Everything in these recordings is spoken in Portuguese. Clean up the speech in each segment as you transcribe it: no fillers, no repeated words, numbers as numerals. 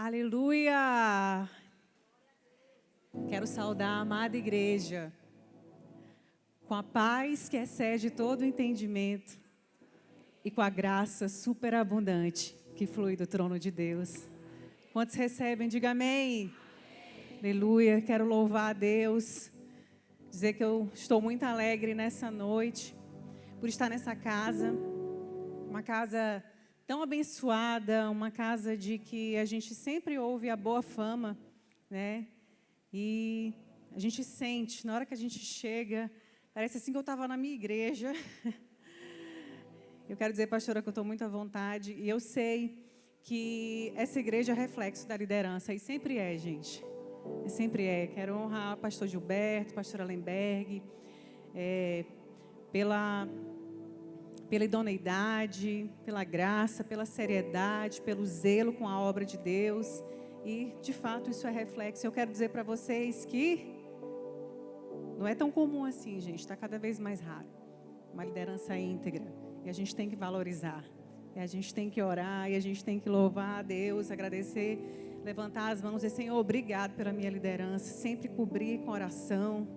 Aleluia! Quero saudar a amada igreja com a paz que excede todo o entendimento e com a graça superabundante que flui do trono de Deus. Quantos recebem? Diga amém. Aleluia! Quero louvar a Deus, dizer que eu estou muito alegre nessa noite por estar nessa casa, uma casa tão abençoada, uma casa de que a gente sempre ouve a boa fama, né? E a gente sente, na hora que a gente chega, parece assim que eu estava na minha igreja. Eu quero dizer, pastora, que eu estou muito à vontade, e eu sei que essa igreja é reflexo da liderança, e sempre é, gente. E sempre é. Quero honrar o pastor Gilberto, pastora Lemberg, pela idoneidade, pela graça, pela seriedade, pelo zelo com a obra de Deus. E, de fato, isso é reflexo. Eu quero dizer para vocês que não é tão comum assim, gente. Está cada vez mais raro. Uma liderança íntegra. E a gente tem que valorizar. E a gente tem que orar. E a gente tem que louvar a Deus, agradecer, levantar as mãos e dizer, Senhor, obrigado pela minha liderança. Sempre cobrir com oração.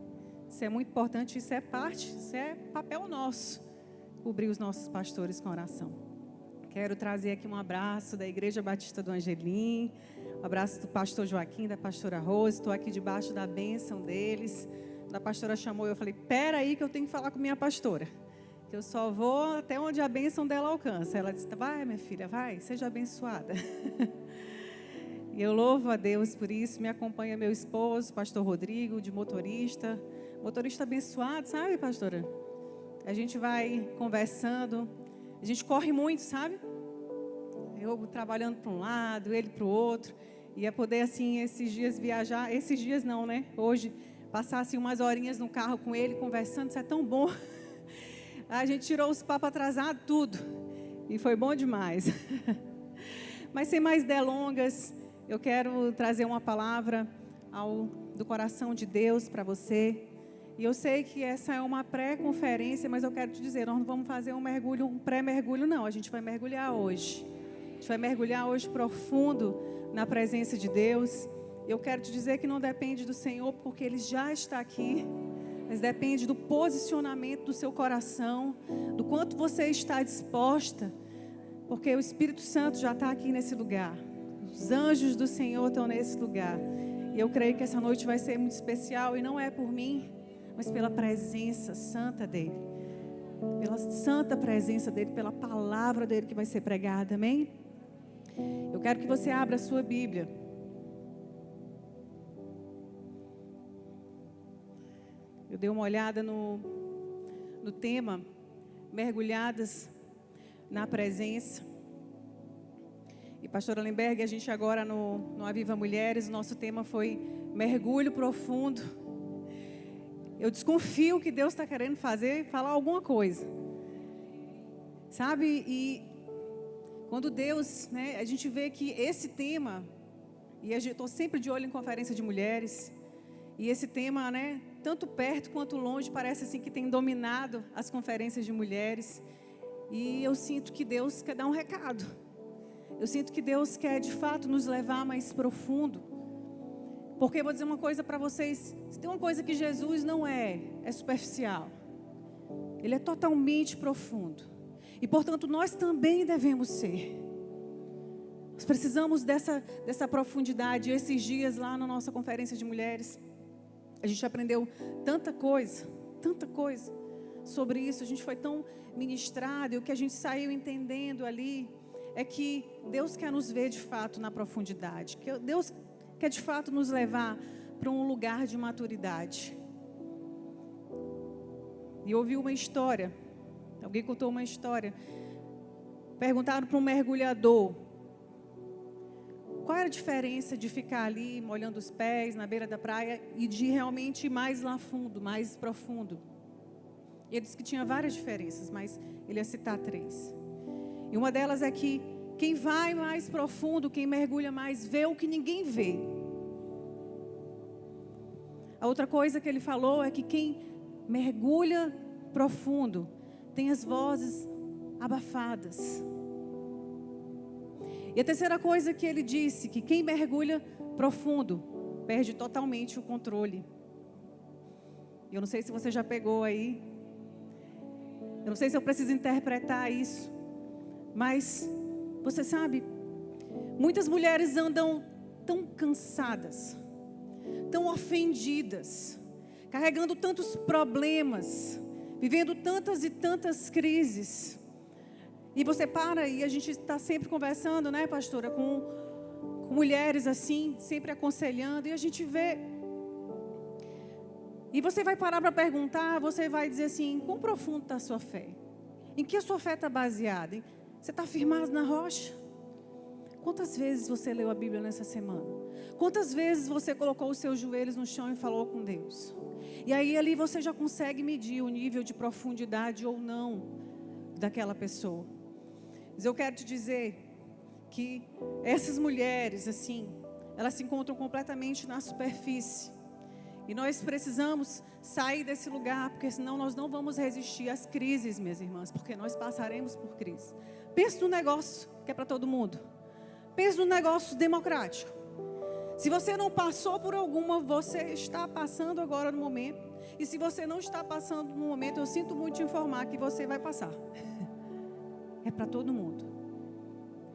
Isso é muito importante. Isso é parte, isso é papel nosso. Cobrir os nossos pastores com oração. Quero trazer aqui um abraço da Igreja Batista do Angelim, um abraço do pastor Joaquim, da pastora Rose. Estou aqui debaixo da bênção deles. Quando a pastora chamou, eu falei, pera aí que eu tenho que falar com minha pastora, que eu só vou até onde a bênção dela alcança. Ela disse, vai minha filha, vai, seja abençoada. E eu louvo a Deus por isso. Me acompanha meu esposo, pastor Rodrigo, de motorista abençoado, sabe, pastora? A gente vai conversando, a gente corre muito, sabe? Eu trabalhando para um lado, ele para o outro. Ia poder, assim, esses dias viajar, esses dias não, né? Hoje, passar, assim, umas horinhas no carro com ele, conversando, isso é tão bom. A gente tirou os papos atrasados, tudo. E foi bom demais. Mas sem mais delongas, eu quero trazer uma palavra do coração de Deus para você. E eu sei que essa é uma pré-conferência, mas eu quero te dizer, nós não vamos fazer um pré-mergulho, não. A gente vai mergulhar hoje. A gente vai mergulhar hoje profundo na presença de Deus. Eu quero te dizer que não depende do Senhor, porque Ele já está aqui. Mas depende do posicionamento do seu coração, do quanto você está disposta. Porque o Espírito Santo já está aqui nesse lugar. Os anjos do Senhor estão nesse lugar. E eu creio que essa noite vai ser muito especial. E não é por mim, mas pela presença santa dEle. Pela santa presença dEle, pela palavra dEle que vai ser pregada, amém? Eu quero que você abra a sua Bíblia. Eu dei uma olhada no tema, mergulhadas na presença. E pastora Lemberg, a gente agora no Aviva Mulheres, o nosso tema foi mergulho profundo. Eu desconfio que Deus está querendo falar alguma coisa. Sabe? E quando Deus, né, a gente vê que esse tema, e eu estou sempre de olho em conferência de mulheres, e esse tema, né, tanto perto quanto longe, parece assim que tem dominado as conferências de mulheres. E eu sinto que Deus quer dar um recado. Eu sinto que Deus quer de fato nos levar mais profundo. Porque eu vou dizer uma coisa para vocês, se tem uma coisa que Jesus não é superficial. Ele é totalmente profundo. E portanto nós também devemos ser. Nós precisamos dessa profundidade. E esses dias lá na nossa conferência de mulheres, a gente aprendeu tanta coisa sobre isso. A gente foi tão ministrado, e o que a gente saiu entendendo ali é que Deus quer nos ver de fato na profundidade. Que Deus quer de fato nos levar para um lugar de maturidade. E eu ouvi uma história, alguém contou uma história. Perguntaram para um mergulhador qual era a diferença de ficar ali molhando os pés na beira da praia e de realmente ir mais lá fundo, mais profundo. E ele disse que tinha várias diferenças, mas ele ia citar 3. E uma delas é que quem vai mais profundo, quem mergulha mais, vê o que ninguém vê. A outra coisa que ele falou é que quem mergulha profundo tem as vozes abafadas. E a terceira coisa que ele disse, que quem mergulha profundo perde totalmente o controle. Eu não sei se você já pegou aí. Eu não sei se eu preciso interpretar isso. Mas, você sabe, muitas mulheres andam tão cansadas, tão ofendidas, carregando tantos problemas, vivendo tantas e tantas crises. E você para e a gente está sempre conversando, né, pastora, com mulheres assim, sempre aconselhando, e a gente vê. E você vai parar para perguntar, você vai dizer assim, quão profundo está a sua fé? Em que a sua fé está baseada? Você está firmado na rocha? Quantas vezes você leu a Bíblia nessa semana? Quantas vezes você colocou os seus joelhos no chão e falou com Deus? E aí ali você já consegue medir o nível de profundidade ou não daquela pessoa. Mas eu quero te dizer que essas mulheres, assim, elas se encontram completamente na superfície. E nós precisamos sair desse lugar, porque senão nós não vamos resistir às crises, minhas irmãs, porque nós passaremos por crise. Pense num negócio que é para todo mundo. Pense num negócio democrático. Se você não passou por alguma, você está passando agora no momento. E se você não está passando no momento, eu sinto muito te informar que você vai passar. É para todo mundo.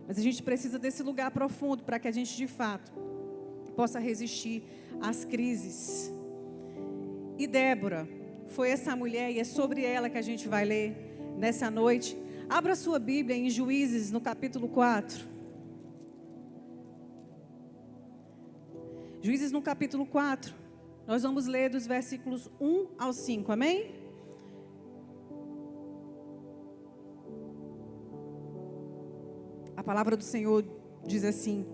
Mas a gente precisa desse lugar profundo para que a gente, de fato, possa resistir às crises. E Débora foi essa mulher, e é sobre ela que a gente vai ler nessa noite. Abra sua Bíblia em Juízes, no capítulo 4. Juízes, no capítulo 4. Nós vamos ler dos versículos 1 ao 5, amém? A palavra do Senhor diz assim: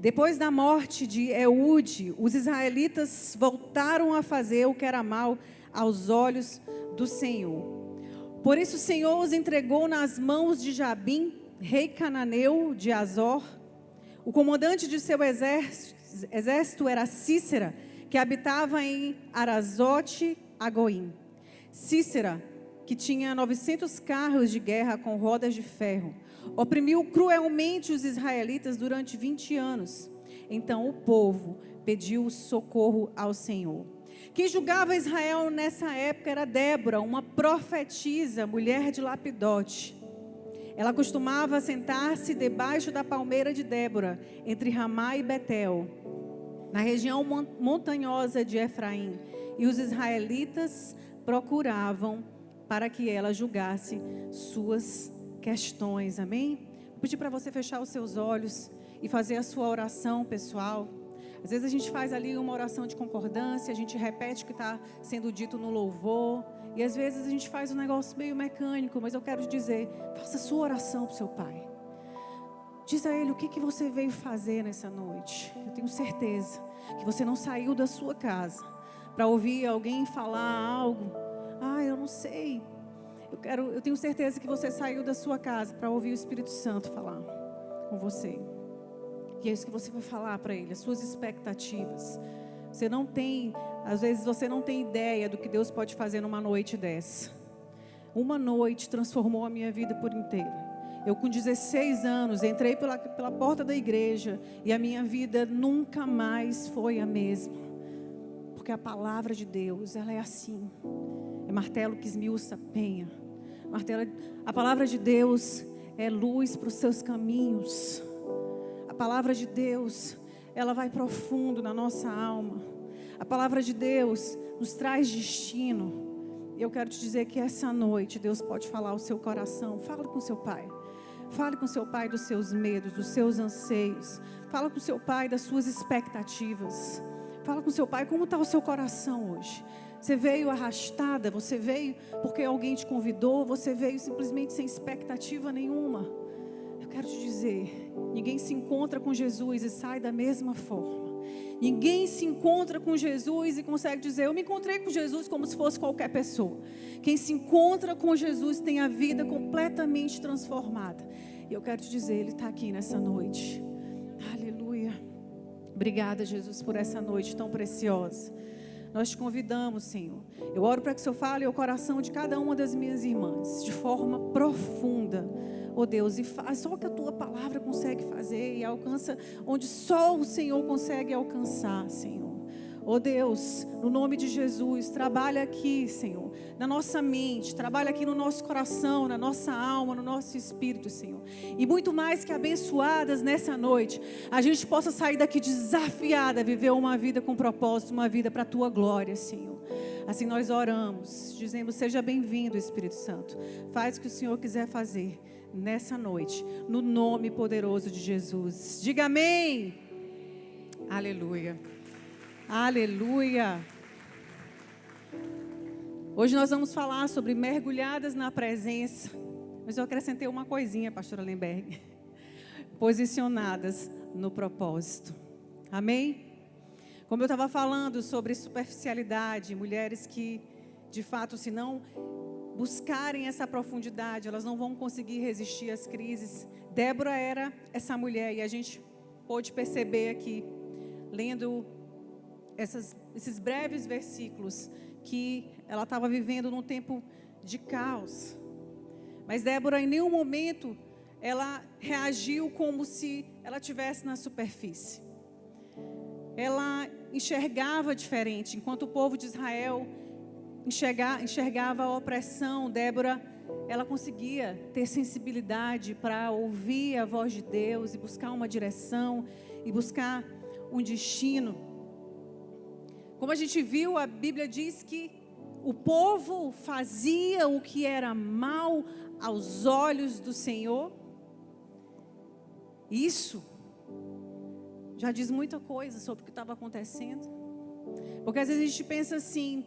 depois da morte de Eude, os israelitas voltaram a fazer o que era mal aos olhos do Senhor. Por isso o Senhor os entregou nas mãos de Jabim, rei cananeu de Azor. O comandante de seu exército era Cícera, que habitava em Arazote Agoim. Cícera, que tinha 900 carros de guerra com rodas de ferro, oprimiu cruelmente os israelitas durante 20 anos. Então o povo pediu socorro ao Senhor. Quem julgava Israel nessa época era Débora, uma profetisa, mulher de Lapidote. Ela costumava sentar-se debaixo da palmeira de Débora, entre Ramá e Betel, na região montanhosa de Efraim. E os israelitas procuravam para que ela julgasse suas questões, amém? Vou pedir para você fechar os seus olhos e fazer a sua oração pessoal. Às vezes a gente faz ali uma oração de concordância, a gente repete o que está sendo dito no louvor, e às vezes a gente faz um negócio meio mecânico, mas eu quero te dizer, faça a sua oração para o seu pai. Diz a ele o que você veio fazer nessa noite. Eu tenho certeza que você não saiu da sua casa para ouvir alguém falar algo. Eu não sei. Eu tenho certeza que você saiu da sua casa para ouvir o Espírito Santo falar com você. E é isso que você vai falar para ele, as suas expectativas. Você não tem, às vezes você não tem ideia do que Deus pode fazer numa noite dessa. Uma noite transformou a minha vida por inteiro. Eu com 16 anos entrei pela porta da igreja e a minha vida nunca mais foi a mesma. Porque a palavra de Deus, ela é assim. É martelo que esmiuça a penha. A palavra de Deus é luz para os seus caminhos. A palavra de Deus, ela vai profundo na nossa alma. A palavra de Deus nos traz destino. E eu quero te dizer que essa noite Deus pode falar ao seu coração. Fala com seu pai. Fale com seu pai dos seus medos, dos seus anseios. Fala com seu pai das suas expectativas. Fala com seu pai como está o seu coração hoje. Você veio arrastada, você veio porque alguém te convidou, você veio simplesmente sem expectativa nenhuma. Eu quero te dizer, ninguém se encontra com Jesus e sai da mesma forma. Ninguém se encontra com Jesus e consegue dizer, eu me encontrei com Jesus como se fosse qualquer pessoa. Quem se encontra com Jesus tem a vida completamente transformada. E eu quero te dizer, Ele está aqui nessa noite. Aleluia. Obrigada, Jesus, por essa noite tão preciosa. Nós te convidamos, Senhor. Eu oro para que o Senhor fale ao coração de cada uma das minhas irmãs, de forma profunda. oh Deus, e faz só o que a tua palavra consegue fazer e alcança onde só o Senhor consegue alcançar, Senhor. Oh Deus, no nome de Jesus, trabalha aqui, Senhor, na nossa mente, trabalha aqui no nosso coração, na nossa alma, no nosso espírito, Senhor. E muito mais que abençoadas nessa noite, a gente possa sair daqui desafiada a viver uma vida com propósito, uma vida para a tua glória, Senhor. Assim nós oramos, dizemos: seja bem-vindo, Espírito Santo. Faz o que o Senhor quiser fazer nessa noite, no nome poderoso de Jesus. Diga amém. Aleluia. Aleluia. Hoje nós vamos falar sobre mergulhadas na presença. Mas eu acrescentei uma coisinha, pastora Lemberg. Posicionadas no propósito. Amém? Como eu estava falando sobre superficialidade, mulheres que, de fato, se não buscarem essa profundidade, elas não vão conseguir resistir às crises. Débora era essa mulher, e a gente pôde perceber aqui, lendo esses breves versículos, que ela estava vivendo num tempo de caos. Mas Débora, em nenhum momento, ela reagiu como se ela estivesse na superfície. Ela enxergava diferente. Enquanto o povo de Israel enxergava a opressão, Débora, ela conseguia ter sensibilidade para ouvir a voz de Deus e buscar uma direção e buscar um destino. Como a gente viu, a Bíblia diz que o povo fazia o que era mal aos olhos do Senhor. Isso já diz muita coisa sobre o que estava acontecendo. Porque às vezes a gente pensa assim: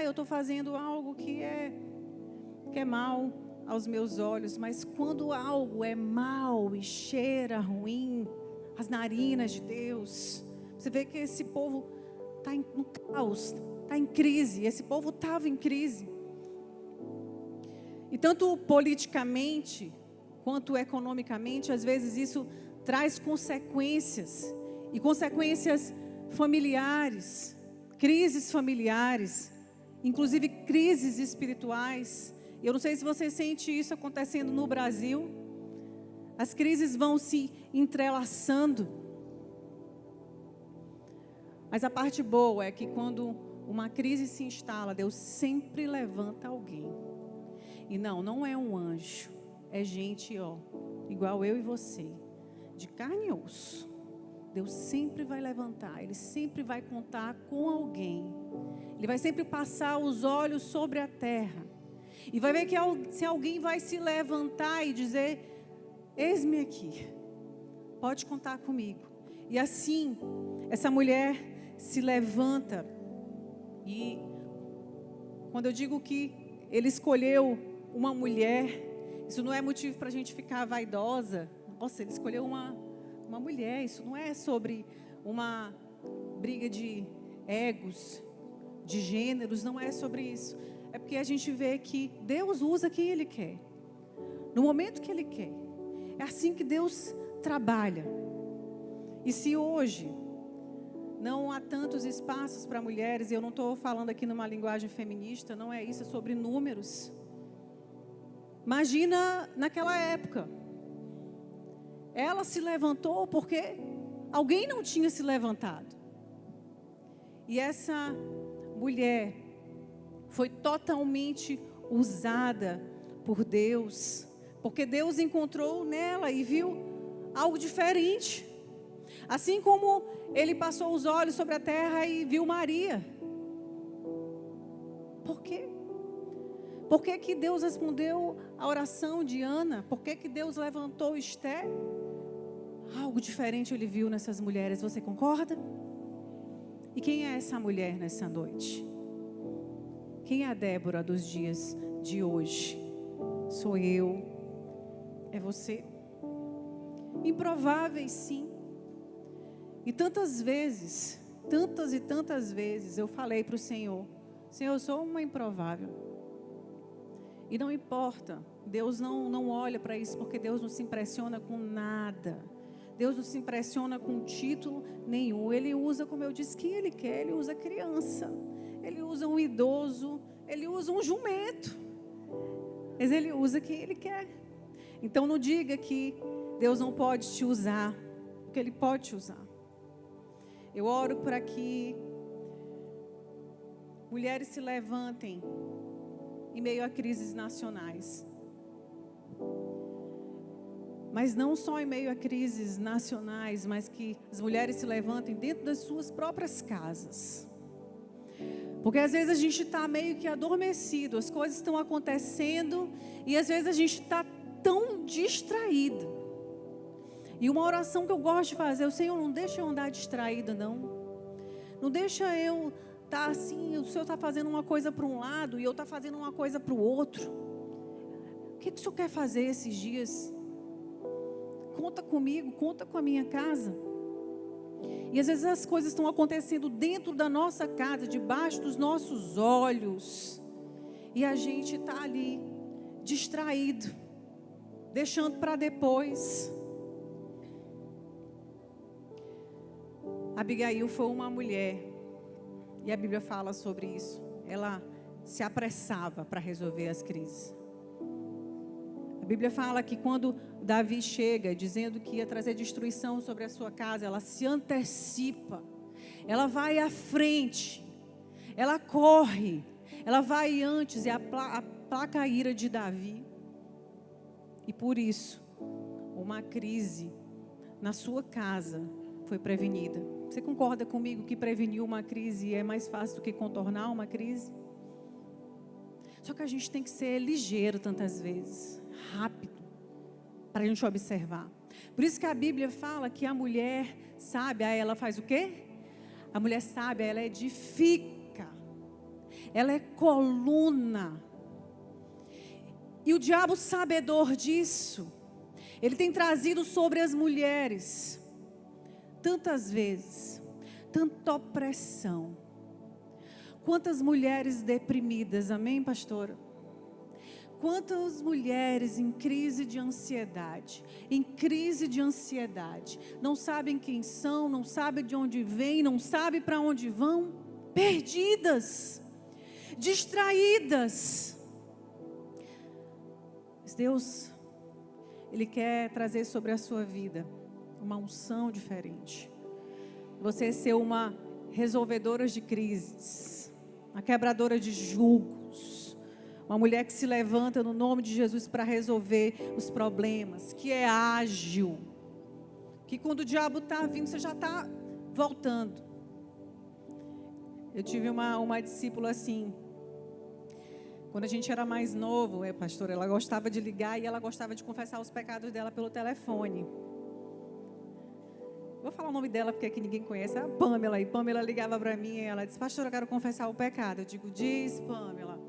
eu estou fazendo algo que é mal aos meus olhos. Mas quando algo é mal e cheira ruim, as narinas de Deus, você vê que esse povo está no caos, está em crise. Esse povo estava em crise. E tanto politicamente quanto economicamente, às vezes isso traz consequências. E consequências familiares, crises familiares, inclusive crises espirituais. Eu não sei se você sente isso acontecendo no Brasil. As crises vão se entrelaçando. Mas a parte boa é que quando uma crise se instala, Deus sempre levanta alguém. E não é um anjo. É gente, igual eu e você, de carne e osso. Deus sempre vai levantar. Ele sempre vai contar com alguém. Ele vai sempre passar os olhos sobre a terra. E vai ver que se alguém vai se levantar e dizer: eis-me aqui. Pode contar comigo. E assim, essa mulher se levanta. E quando eu digo que ele escolheu uma mulher, isso não é motivo para a gente ficar vaidosa. Nossa, ele escolheu uma mulher. Isso não é sobre uma briga de egos, de gêneros. Não é sobre isso. É porque a gente vê que Deus usa quem Ele quer, no momento que Ele quer. É assim que Deus trabalha. E se hoje não há tantos espaços para mulheres, e eu não estou falando aqui numa linguagem feminista, não é isso, é sobre números. Imagina naquela época. Ela se levantou porque alguém não tinha se levantado. E essa mulher foi totalmente usada por Deus, porque Deus encontrou nela e viu algo diferente. Assim como ele passou os olhos sobre a terra e viu Maria. Por quê? Por que que Deus respondeu a oração de Ana? Por que que Deus levantou Esté? Algo diferente ele viu nessas mulheres, você concorda? E quem é essa mulher nessa noite? Quem é a Débora dos dias de hoje? Sou eu, é você. Improváveis, sim. E tantas vezes, tantas e tantas vezes eu falei para o Senhor: Senhor, eu sou uma improvável. E não importa, Deus não olha para isso, porque Deus não se impressiona com nada. Deus não se impressiona com título nenhum. Ele usa, como eu disse, quem Ele quer. Ele usa criança, Ele usa um idoso, Ele usa um jumento. Mas Ele usa quem Ele quer. Então não diga que Deus não pode te usar, porque Ele pode te usar. Eu oro para que mulheres se levantem em meio a crises nacionais. Mas não só em meio a crises nacionais, mas que as mulheres se levantem dentro das suas próprias casas. Porque às vezes a gente está meio que adormecido, as coisas estão acontecendo e às vezes a gente está tão distraído. E uma oração que eu gosto de fazer, o Senhor, não deixa eu andar distraída, não. Não deixa eu estar assim, o Senhor está fazendo uma coisa para um lado e eu estou fazendo uma coisa para o outro. O que o Senhor quer fazer esses dias? Conta comigo, conta com a minha casa. E às vezes as coisas estão acontecendo dentro da nossa casa, debaixo dos nossos olhos. E a gente está ali, distraído, deixando para depois. Abigail foi uma mulher, e a Bíblia fala sobre isso. Ela se apressava para resolver as crises. A Bíblia fala que quando Davi chega dizendo que ia trazer destruição sobre a sua casa, ela se antecipa, ela vai à frente, ela corre, ela vai antes e aplaca a ira de Davi. E por isso, uma crise na sua casa foi prevenida. Você concorda comigo que prevenir uma crise é mais fácil do que contornar uma crise? Só que a gente tem que ser ligeiro tantas vezes, rápido, para a gente observar. Por isso que a Bíblia fala que a mulher sábia, ela faz o quê? A mulher sábia, ela edifica, ela é coluna. E o diabo, sabedor disso, ele tem trazido sobre as mulheres tantas vezes, tanta opressão. Quantas mulheres deprimidas, amém, pastora? Quantas mulheres em crise de ansiedade, não sabem quem são, não sabem de onde vêm, não sabem para onde vão, perdidas, distraídas. Mas Deus, Ele quer trazer sobre a sua vida uma unção diferente. Você ser uma resolvedora de crises, uma quebradora de julgos, uma mulher que se levanta no nome de Jesus para resolver os problemas, que é ágil, que quando o diabo está vindo, você já está voltando. Eu tive uma discípula assim, quando a gente era mais novo, pastora, ela gostava de ligar e ela gostava de confessar os pecados dela pelo telefone. Vou falar o nome dela porque aqui ninguém conhece, é a Pamela. E Pamela ligava para mim e ela disse: pastora, eu quero confessar o pecado. Eu digo: diz, Pamela.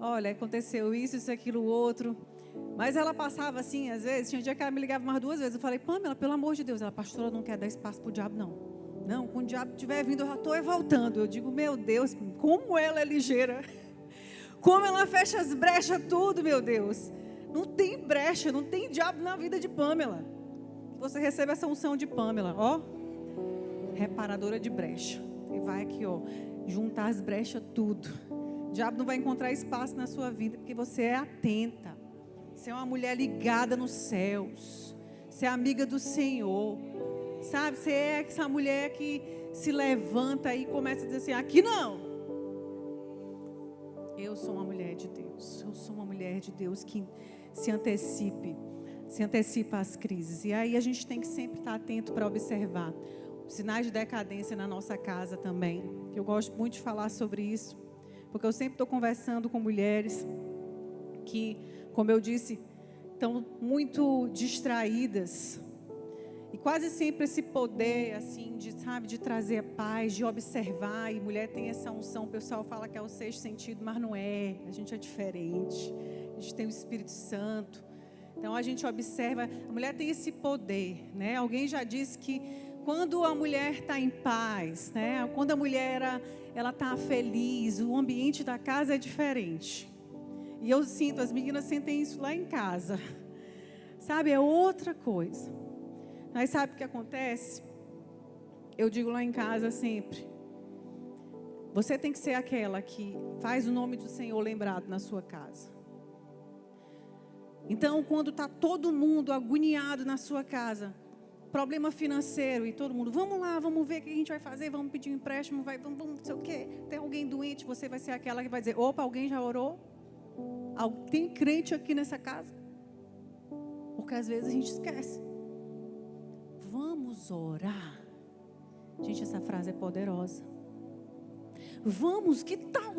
Olha, aconteceu isso, aquilo, outro. Mas ela passava assim, às vezes, tinha um dia que ela me ligava umas 2 vezes. Eu falei: Pamela, pelo amor de Deus. Ela: pastora, não quer dar espaço para o diabo, não. Não, quando o diabo estiver vindo, eu já estou voltando. Eu digo: meu Deus, como ela é ligeira. Como ela fecha as brechas tudo, meu Deus. Não tem brecha, não tem diabo na vida de Pamela. Você recebe essa unção de Pamela, ó, reparadora de brecha. E vai aqui, ó, juntar as brechas tudo. O diabo não vai encontrar espaço na sua vida, porque você é atenta. Você é uma mulher ligada nos céus. Você é amiga do Senhor. Sabe, você é essa mulher que se levanta e começa a dizer assim: aqui não. Eu sou uma mulher de Deus. Eu sou uma mulher de Deus que se antecipa às crises. E aí a gente tem que sempre estar atento para observar sinais de decadência na nossa casa também. Eu gosto muito de falar sobre isso, porque eu sempre estou conversando com mulheres que, como eu disse, estão muito distraídas. E quase sempre esse poder, assim, de trazer a paz, de observar. E mulher tem essa unção, o pessoal fala que é o 6º sentido, mas não é. A gente é diferente. A gente tem o Espírito Santo. Então a gente observa, a mulher tem esse poder, né? Alguém já disse que quando a mulher está em paz, né? Quando a mulher ela está feliz, o ambiente da casa é diferente. E eu sinto, as meninas sentem isso lá em casa. Sabe, é outra coisa. Mas sabe o que acontece? Eu digo lá em casa sempre: você tem que ser aquela que faz o nome do Senhor lembrado na sua casa. Então, quando está todo mundo agoniado na sua casa, problema financeiro e todo mundo, vamos lá, vamos ver o que a gente vai fazer, vamos pedir um empréstimo, vamos não sei o quê. Tem alguém doente, você vai ser aquela que vai dizer, opa, alguém já orou? Tem crente aqui nessa casa? Porque às vezes a gente esquece. Vamos orar. Gente, essa frase é poderosa. Vamos, que tal?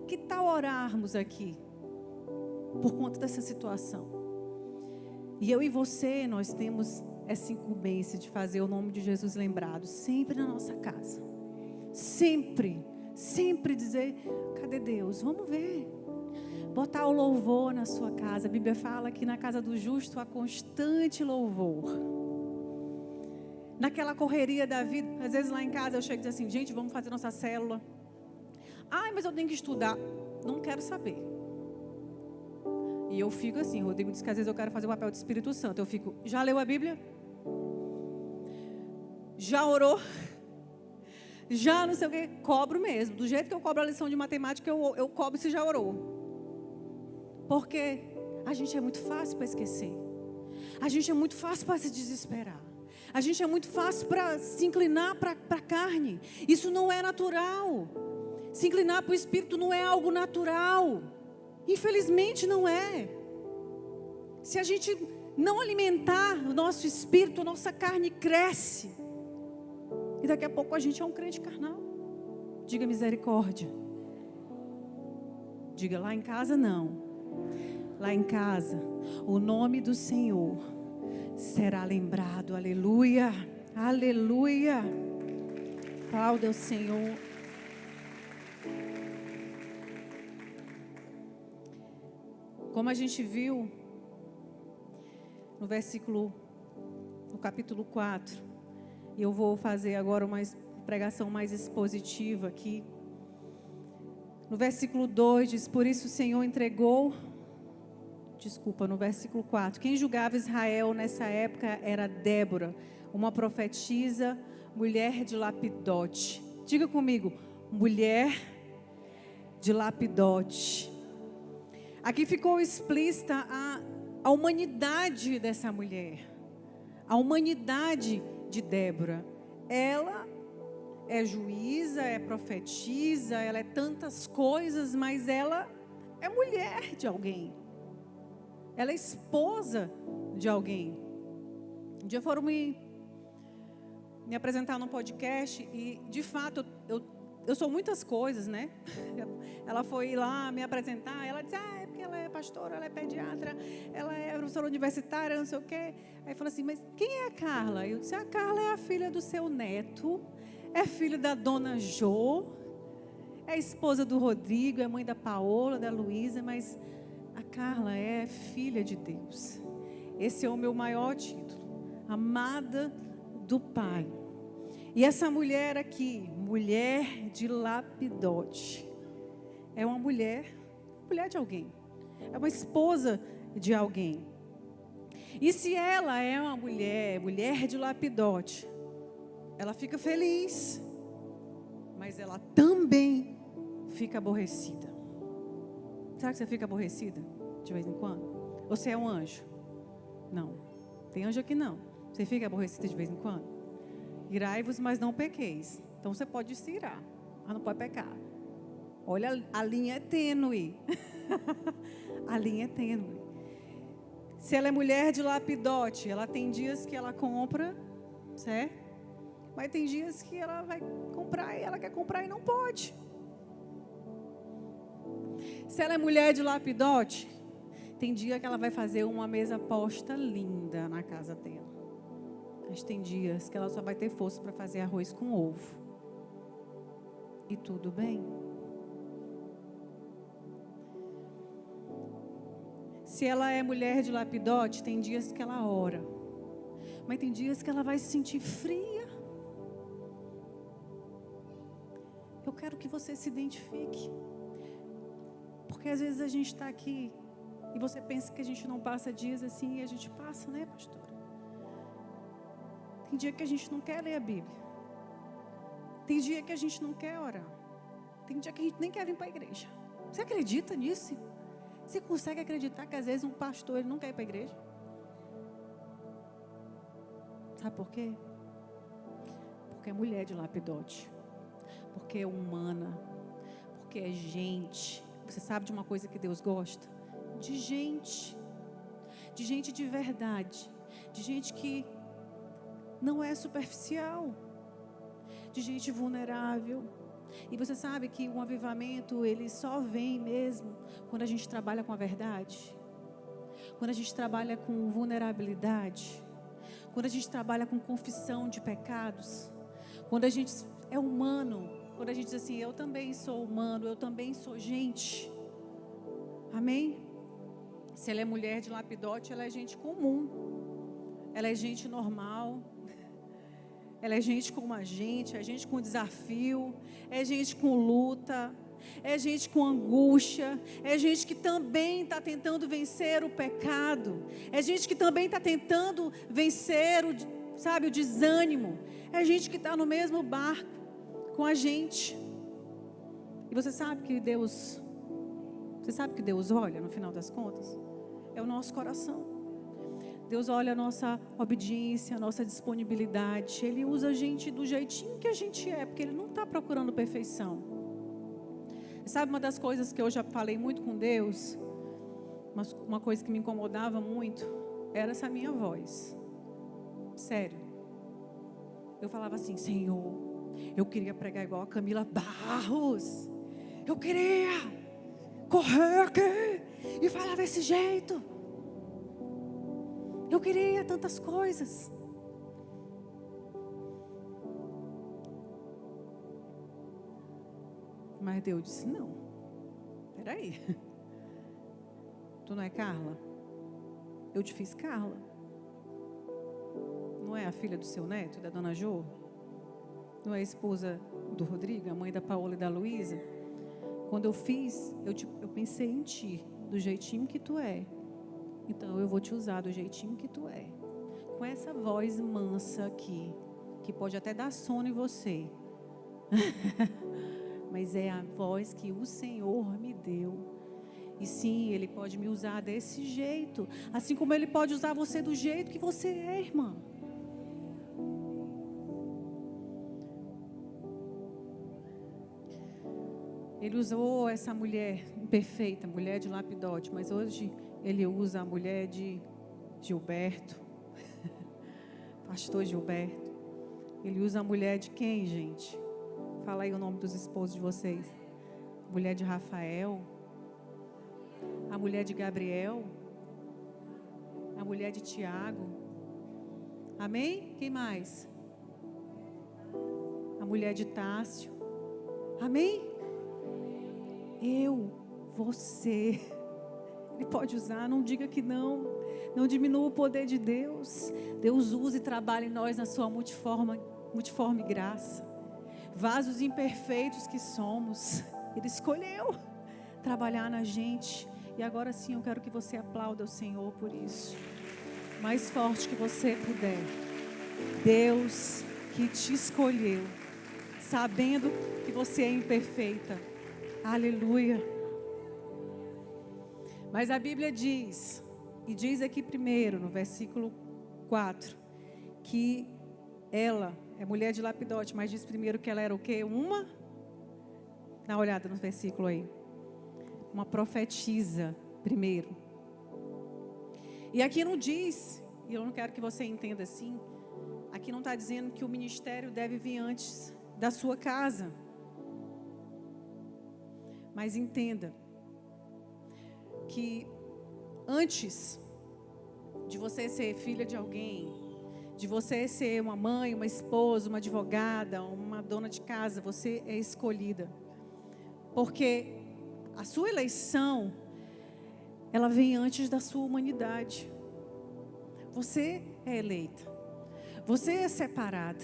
Que tal orarmos aqui? Por conta dessa situação. E eu e você, nós temos essa incumbência de fazer o nome de Jesus lembrado. Sempre na nossa casa. Sempre. Sempre dizer, cadê Deus? Vamos ver. Botar o louvor na sua casa. A Bíblia fala que na casa do justo há constante louvor. Naquela correria da vida, às vezes lá em casa eu chego e digo assim, gente, vamos fazer nossa célula. Ai, mas eu tenho que estudar. Não quero saber. E eu fico assim, Rodrigo diz que às vezes eu quero fazer o papel de Espírito Santo. Eu fico, já leu a Bíblia? Já orou? Já não sei o quê? Cobro mesmo. Do jeito que eu cobro a lição de matemática, eu cobro se já orou. Porque a gente é muito fácil para esquecer. A gente é muito fácil para se desesperar. A gente é muito fácil para se inclinar para a carne. Isso não é natural. Se inclinar para o Espírito não é algo natural. Infelizmente não é. Se a gente não alimentar o nosso espírito, a nossa carne cresce. E daqui a pouco a gente é um crente carnal. Diga misericórdia. Diga lá em casa não. Lá em casa, o nome do Senhor será lembrado. Aleluia. Aleluia. Aplauda o Senhor. Como a gente viu no capítulo 4, e eu vou fazer agora uma pregação mais expositiva aqui. No versículo 2 diz, por isso o Senhor entregou, no versículo 4, quem julgava Israel nessa época era Débora, uma profetisa, mulher de Lapidote. Diga comigo, mulher de Lapidote. Aqui ficou explícita a humanidade dessa mulher. A humanidade de Débora. Ela é juíza, é profetisa, ela é tantas coisas, mas ela é mulher de alguém. Ela é esposa de alguém. Um dia foram me apresentar num podcast e, de fato, eu sou muitas coisas, né? Ela foi lá me apresentar, ela disse, é porque ela é pastora, ela é pediatra, ela é professora universitária, não sei o quê. Aí falou assim, mas quem é a Carla? Eu disse, a Carla é a filha do seu neto, é filha da dona Jo, é esposa do Rodrigo, é mãe da Paola, da Luísa, mas a Carla é filha de Deus. Esse é o meu maior título, amada do Pai. E essa mulher aqui, mulher de Lapidote, é uma mulher de alguém. É uma esposa de alguém. E se ela é uma mulher de Lapidote, ela fica feliz, mas ela também fica aborrecida. Será que você fica aborrecida de vez em quando? Ou você é um anjo? Não. Tem anjo aqui não. Você fica aborrecida de vez em quando? Irai-vos, mas não pequeis. Então você pode se irar, mas não pode pecar. Olha, a linha é tênue. A linha é tênue. Se ela é mulher de Lapidote, ela tem dias que ela compra, certo? Mas tem dias que ela vai comprar e ela quer comprar e não pode. Se ela é mulher de Lapidote, tem dia que ela vai fazer uma mesa posta linda na casa dela. Mas tem dias que ela só vai ter força para fazer arroz com ovo. E tudo bem. Se ela é mulher de Lapidote, tem dias que ela ora. Mas tem dias que ela vai se sentir fria. Eu quero que você se identifique. Porque às vezes a gente está aqui e você pensa que a gente não passa dias assim, e a gente passa, né, pastora? Tem dia que a gente não quer ler a Bíblia. Tem dia que a gente não quer orar. Tem dia que a gente nem quer vir para a igreja. Você acredita nisso? Você consegue acreditar que às vezes um pastor ele não quer ir para a igreja? Sabe por quê? Porque é mulher de lapidote. Porque é humana. Porque é gente. Você sabe de uma coisa que Deus gosta? De gente. De gente de verdade. De gente que não é superficial. De gente vulnerável. E você sabe que um avivamento, ele só vem mesmo quando a gente trabalha com a verdade. Quando a gente trabalha com vulnerabilidade. Quando a gente trabalha com confissão de pecados. Quando a gente é humano. Quando a gente diz assim, eu também sou humano, eu também sou gente. Amém? Se ela é mulher de lapidote, ela é gente comum. Ela é gente normal. Ela é gente como a gente, é gente com desafio, é gente com luta, é gente com angústia, é gente que também está tentando vencer o pecado, é gente que também está tentando vencer o desânimo, é gente que está no mesmo barco com a gente. E você sabe que Deus olha no final das contas? É o nosso coração. Deus olha a nossa obediência, a nossa disponibilidade. Ele usa a gente do jeitinho que a gente é, porque Ele não está procurando perfeição. Sabe uma das coisas que eu já falei muito com Deus? Uma coisa que me incomodava muito, era essa minha voz. Sério. Eu falava assim, Senhor, eu queria pregar igual a Camila Barros. Eu queria correr aqui e falar desse jeito. Eu queria tantas coisas. Mas Deus disse, não. Peraí. Tu não é Carla? Eu te fiz Carla. Não é a filha do seu neto, da dona Jo? Não é a esposa do Rodrigo, a mãe da Paola e da Luísa? Quando eu fiz, eu pensei em ti, do jeitinho que tu é. Então eu vou te usar do jeitinho que tu é. Com essa voz mansa aqui, que pode até dar sono em você. Mas é a voz que o Senhor me deu. E sim, Ele pode me usar desse jeito. Assim como Ele pode usar você do jeito que você é, irmã. Ele usou essa mulher imperfeita, mulher de lapidote, mas hoje Ele usa a mulher de Gilberto, pastor Gilberto. Ele usa a mulher de quem, gente? Fala aí o nome dos esposos de vocês. A mulher de Rafael, a mulher de Gabriel, a mulher de Tiago. Amém? Quem mais? A mulher de Tássio. Amém? Eu, você. Ele pode usar, não diga que não. Não diminua o poder de Deus. Deus usa e trabalha em nós na sua multiforme graça. Vasos imperfeitos que somos. Ele escolheu trabalhar na gente. E agora sim eu quero que você aplaude o Senhor por isso. Mais forte que você puder. Deus que te escolheu, sabendo que você é imperfeita. Aleluia. Mas a Bíblia diz, e diz aqui primeiro, no versículo 4, que ela é mulher de lapidote, mas diz primeiro que ela era o quê? Dá uma olhada no versículo aí. Uma profetisa, primeiro. E aqui não diz, e eu não quero que você entenda assim, aqui não está dizendo que o ministério deve vir antes da sua casa. Mas entenda que antes de você ser filha de alguém, de você ser uma mãe, uma esposa, uma advogada, uma dona de casa, você é escolhida. Porque a sua eleição, ela vem antes da sua humanidade. Você é eleita. Você é separada.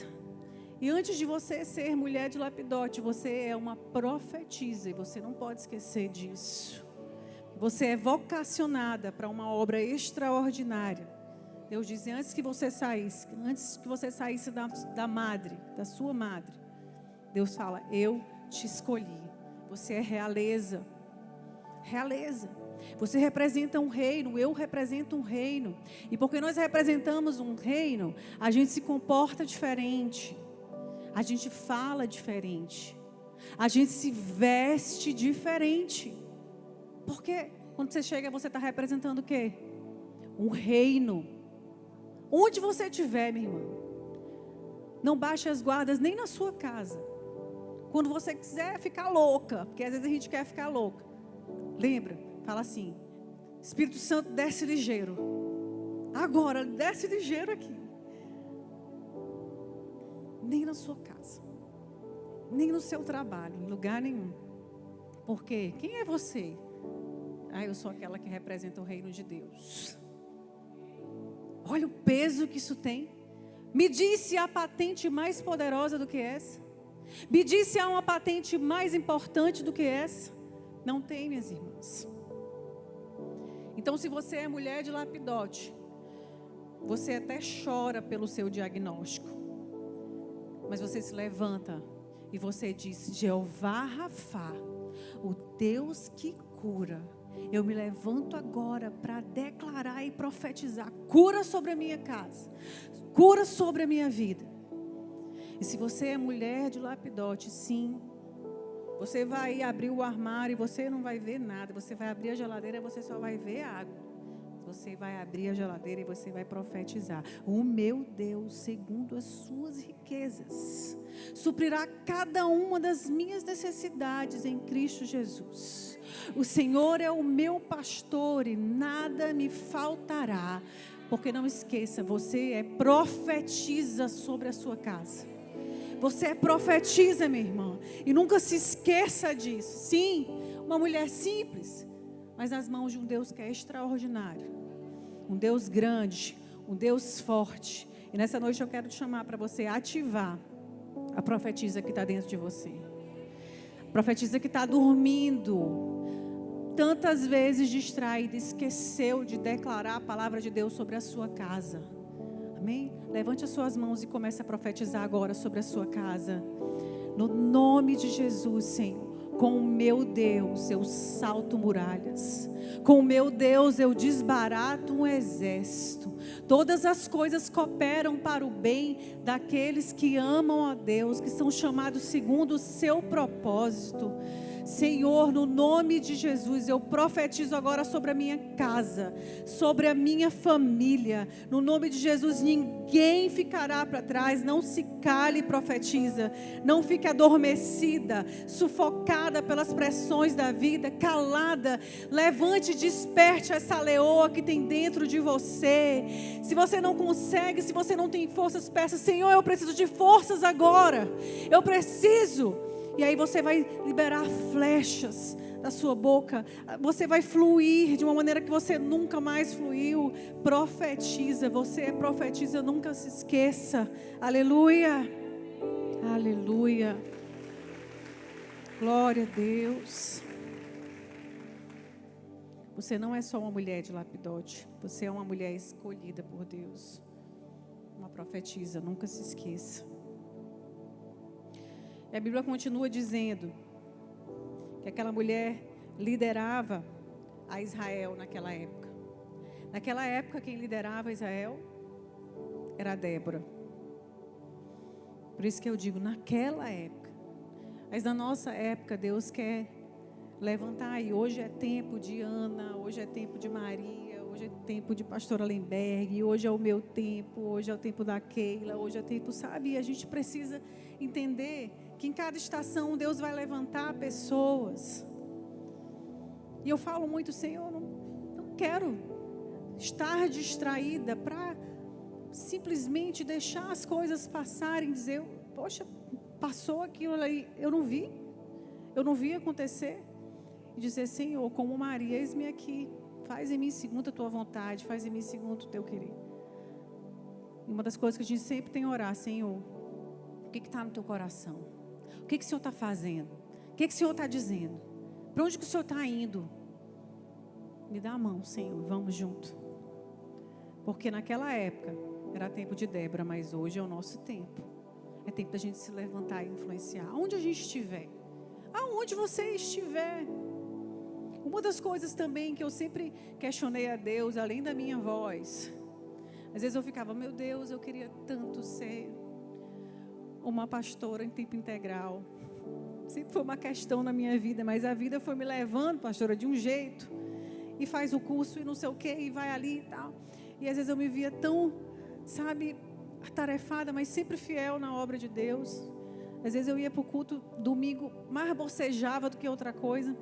E antes de você ser mulher de lapidote, você é uma profetisa. E você não pode esquecer disso. Você é vocacionada para uma obra extraordinária. Deus diz, antes que você saísse da madre, da sua madre, Deus fala, eu te escolhi. Você é realeza. Realeza. Você representa um reino, eu represento um reino. E porque nós representamos um reino, a gente se comporta diferente. A gente fala diferente. A gente se veste diferente. Porque quando você chega, você está representando o quê? Um reino. Onde você estiver, minha irmã, não baixe as guardas nem na sua casa. Quando você quiser ficar louca, porque às vezes a gente quer ficar louca, lembra, fala assim: Espírito Santo, desce ligeiro. Agora, desce ligeiro aqui. Nem na sua casa, nem no seu trabalho, em lugar nenhum. Por quê? Quem é você? Eu sou aquela que representa o reino de Deus. Olha o peso que isso tem. Me diz se há patente mais poderosa do que essa. Me diz se há uma patente mais importante do que essa. Não tem, minhas irmãs. Então, se você é mulher de Lapidote, você até chora pelo seu diagnóstico, mas você se levanta e você diz: Jeová Rafá, o Deus que cura, eu me levanto agora para declarar e profetizar cura sobre a minha casa, cura sobre a minha vida. E se você é mulher de Lapidote, sim, você vai abrir o armário e você não vai ver nada. Você vai abrir a geladeira e você só vai ver água. Você vai abrir a geladeira e você vai profetizar: o meu Deus, segundo as suas riquezas, suprirá cada uma das minhas necessidades em Cristo Jesus. O Senhor é o meu pastor e nada me faltará. Porque não esqueça, você profetiza sobre a sua casa. Você profetiza, minha irmã. E nunca se esqueça disso. Sim, uma mulher simples, mas nas mãos de um Deus que é extraordinário. Um Deus grande, um Deus forte. E nessa noite eu quero te chamar para você ativar a profetisa que está dentro de você. A profetisa que está dormindo, tantas vezes distraída, esqueceu de declarar a palavra de Deus sobre a sua casa. Amém? Levante as suas mãos e comece a profetizar agora sobre a sua casa. No nome de Jesus, Senhor. Com o meu Deus eu salto muralhas. Com o meu Deus eu desbarato um exército. Todas as coisas cooperam para o bem daqueles que amam a Deus, que são chamados segundo o seu propósito. Senhor, no nome de Jesus, eu profetizo agora sobre a minha casa, sobre a minha família. No nome de Jesus, ninguém ficará para trás. Não se cale e profetiza. Não fique adormecida, sufocada pelas pressões da vida, calada. Levante e desperte essa leoa que tem dentro de você. Se você não consegue, se você não tem forças, peça: Senhor, eu preciso de forças agora. Eu preciso. E aí você vai liberar flechas da sua boca. Você vai fluir de uma maneira que você nunca mais fluiu. Profetiza. Você profetiza, nunca se esqueça. Aleluia. Aleluia. Glória a Deus. Você não é só uma mulher de Lapidote. Você é uma mulher escolhida por Deus. Uma profetisa, nunca se esqueça. E a Bíblia continua dizendo que aquela mulher liderava a Israel naquela época. Naquela época, quem liderava Israel era Débora. Por isso que eu digo, naquela época. Mas na nossa época, Deus quer levantar. E hoje é tempo de Ana, hoje é tempo de Maria, hoje é tempo de pastora Lemberg, hoje é o meu tempo, hoje é o tempo da Keila, hoje é tempo, sabe? E a gente precisa entender que em cada estação Deus vai levantar pessoas. E eu falo muito: Senhor, não quero estar distraída para simplesmente deixar as coisas passarem e dizer: poxa, passou aquilo ali, eu não vi acontecer. E dizer: Senhor, como Maria, eis-me aqui, faz em mim segundo a tua vontade, faz em mim segundo o teu querer. E uma das coisas que a gente sempre tem que orar: Senhor, o que está no teu coração? O que o Senhor está fazendo? O que o Senhor está dizendo? Para onde que o Senhor está indo? Me dá a mão, Senhor, vamos junto. Porque naquela época era tempo de Débora, mas hoje é o nosso tempo. É tempo da gente se levantar e influenciar. Aonde a gente estiver. Aonde você estiver. O Uma das coisas também que eu sempre questionei a Deus, além da minha voz, às vezes eu ficava, meu Deus, eu queria tanto ser uma pastora em tempo integral. Sempre foi uma questão na minha vida, mas a vida foi me levando, pastora, de um jeito, e faz o curso e não sei o quê, e vai ali e tal. E às vezes eu me via tão, sabe, atarefada, mas sempre fiel na obra de Deus. Às vezes eu ia para o culto domingo, mais bocejava do que outra coisa,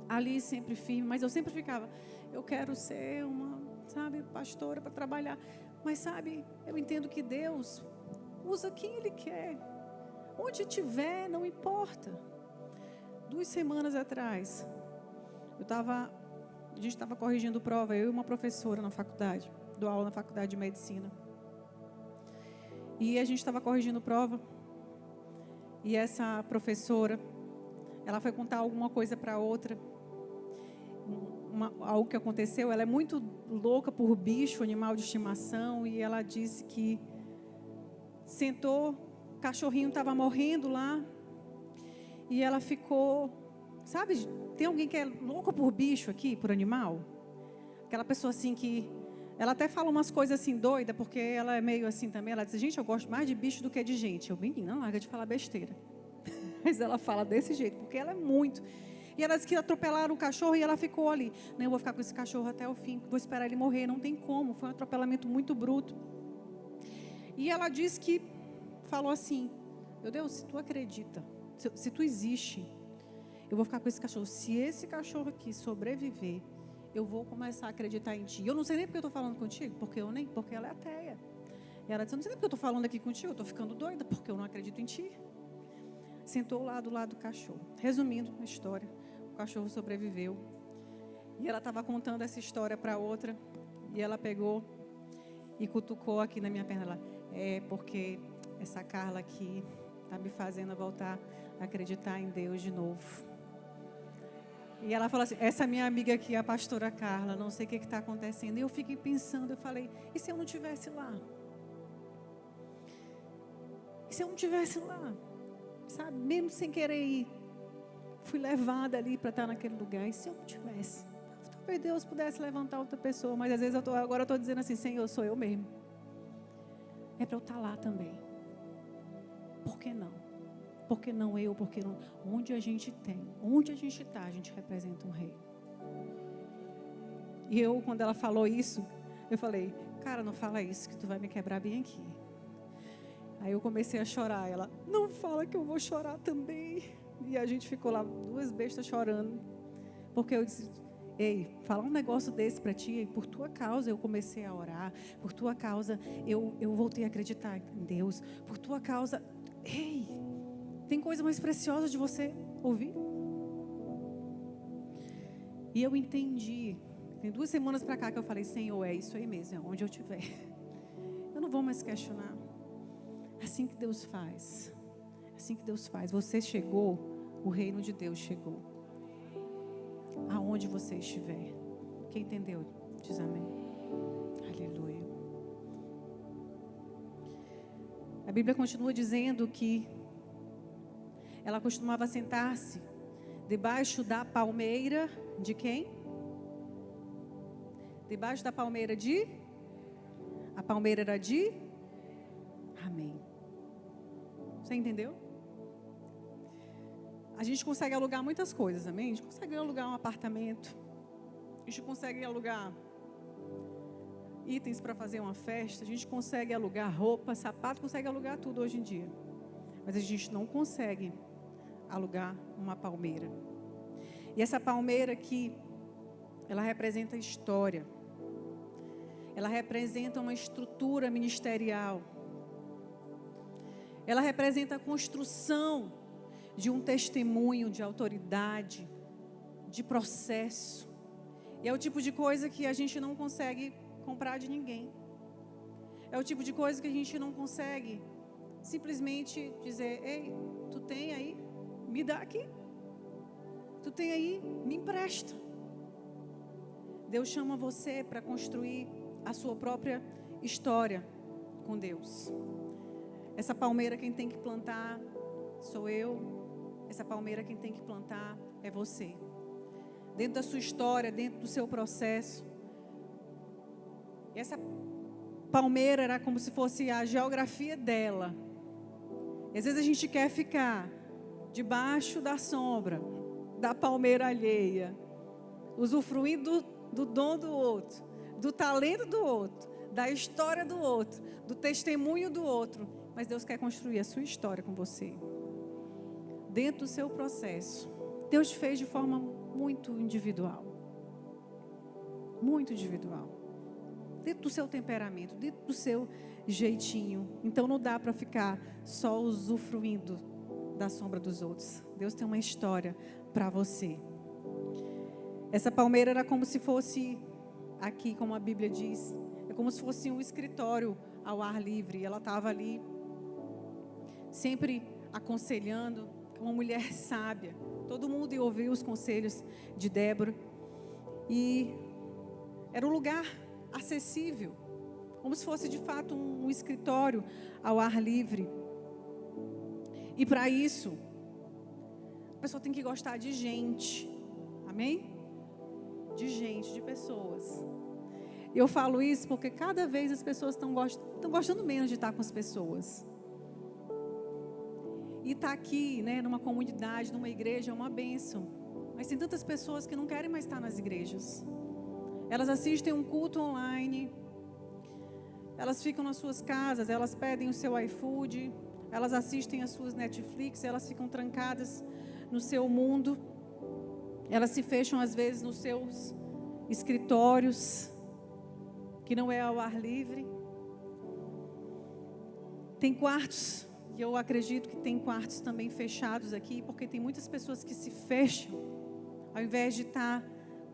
ali sempre firme, mas eu sempre ficava, eu quero ser uma, sabe, pastora para trabalhar. Mas sabe, eu entendo que Deus usa quem Ele quer. Onde tiver, não importa. 2 semanas atrás, a gente estava corrigindo prova, eu e uma professora na faculdade, dou aula na faculdade de medicina. E a gente estava corrigindo prova, e essa professora, ela foi contar alguma coisa para outra, algo que aconteceu. Ela é muito louca por bicho, animal de estimação, e ela disse que sentou, o cachorrinho estava morrendo lá, e ela ficou, sabe, tem alguém que é louco por bicho aqui, por animal? Aquela pessoa assim que, ela até fala umas coisas assim doidas, porque ela é meio assim também, ela diz, gente, eu gosto mais de bicho do que de gente. Eu, menina, não larga de falar besteira. Mas ela fala desse jeito, porque ela é muito. E ela disse que atropelaram o cachorro e ela ficou ali. Não, eu vou ficar com esse cachorro até o fim, vou esperar ele morrer, não tem como, foi um atropelamento muito bruto. E ela disse que, falou assim, meu Deus, se tu acredita, se tu existe, eu vou ficar com esse cachorro. Se esse cachorro aqui sobreviver, eu vou começar a acreditar em ti. Eu não sei nem porque eu estou falando contigo, porque ela é ateia. E ela disse, eu não sei nem porque eu estou falando aqui contigo, eu estou ficando doida, porque eu não acredito em ti. Sentou lá do lado do cachorro. Resumindo a história, o cachorro sobreviveu. E ela estava contando essa história para outra, e ela pegou e cutucou aqui na minha perna. Ela, porque essa Carla aqui está me fazendo voltar a acreditar em Deus de novo. E ela falou assim, essa minha amiga aqui, a pastora Carla, não sei o que está acontecendo. E eu fiquei pensando, eu falei, e se eu não estivesse lá? E se eu não estivesse lá? Sabe, mesmo sem querer ir, fui levada ali para estar naquele lugar. E se eu não tivesse? Talvez Deus pudesse levantar outra pessoa, mas às vezes agora eu estou dizendo assim, Senhor, sou eu mesmo. É para eu estar lá também. Por que não? Por que não eu? Por que não? Onde a gente está, a gente representa um rei. E eu, quando ela falou isso, eu falei, cara, não fala isso, que tu vai me quebrar bem aqui. Aí eu comecei a chorar. Ela, não fala que eu vou chorar também. E a gente ficou lá, 2 bestas chorando. Porque eu disse, ei, falar um negócio desse para ti, por tua causa eu comecei a orar. Por tua causa eu voltei a acreditar em Deus. Por tua causa, ei, tem coisa mais preciosa de você ouvir? E eu entendi. Tem 2 semanas para cá que eu falei, Senhor, é isso aí mesmo, é onde eu estiver. Eu não vou mais questionar. É assim que Deus faz. É assim que Deus faz. Você chegou, o reino de Deus chegou. Aonde você estiver. Quem entendeu? Diz amém. Aleluia. A Bíblia continua dizendo que ela costumava sentar-se debaixo da palmeira de quem? Debaixo da palmeira de? A palmeira era de? Amém. Você entendeu? A gente consegue alugar muitas coisas, amém? A gente consegue alugar um apartamento. A gente consegue alugar itens para fazer uma festa. A gente consegue alugar roupa, sapato, consegue alugar tudo hoje em dia. Mas a gente não consegue alugar uma palmeira. E essa palmeira aqui, ela representa história. Ela representa uma estrutura ministerial. Ela representa a construção de um testemunho de autoridade, de processo. E é o tipo de coisa que a gente não consegue comprar de ninguém. É o tipo de coisa que a gente não consegue simplesmente dizer, ei, tu tem aí? Me dá aqui. Tu tem aí? Me empresta. Deus chama você para construir a sua própria história com Deus. Essa palmeira quem tem que plantar sou eu. Essa palmeira quem tem que plantar é você. dentro da sua história, dentro do seu processo. E essa palmeira era como se fosse a geografia dela. E às vezes a gente quer ficar debaixo da sombra da palmeira alheia, usufruindo do dom do outro, do talento do outro, da história do outro, do testemunho do outro. Mas Deus quer construir a sua história com você, dentro do seu processo. Deus te fez de forma muito individual, muito individual, dentro do seu temperamento, dentro do seu jeitinho. Então não dá para ficar só usufruindo da sombra dos outros. Deus tem uma história para você. Essa palmeira era como se fosse, aqui como a Bíblia diz, é como se fosse um escritório ao ar livre. Ela estava ali, sempre aconselhando, uma mulher sábia. Todo mundo ia ouvir os conselhos de Débora. E era um lugar acessível, como se fosse de fato um escritório ao ar livre. E para isso, a pessoa tem que gostar de gente. Amém? De gente, de pessoas. Eu falo isso porque cada vez as pessoas estão gostando menos de estar com as pessoas. E estar aqui, né, numa comunidade, numa igreja, é uma bênção. Mas tem tantas pessoas que não querem mais estar nas igrejas. Elas assistem um culto online, elas ficam nas suas casas, elas pedem o seu iFood, elas assistem as suas Netflix, elas ficam trancadas no seu mundo. Elas se fecham às vezes nos seus escritórios, que não é ao ar livre. Tem quartos, e eu acredito que tem quartos também fechados aqui, porque tem muitas pessoas que se fecham, ao invés de estar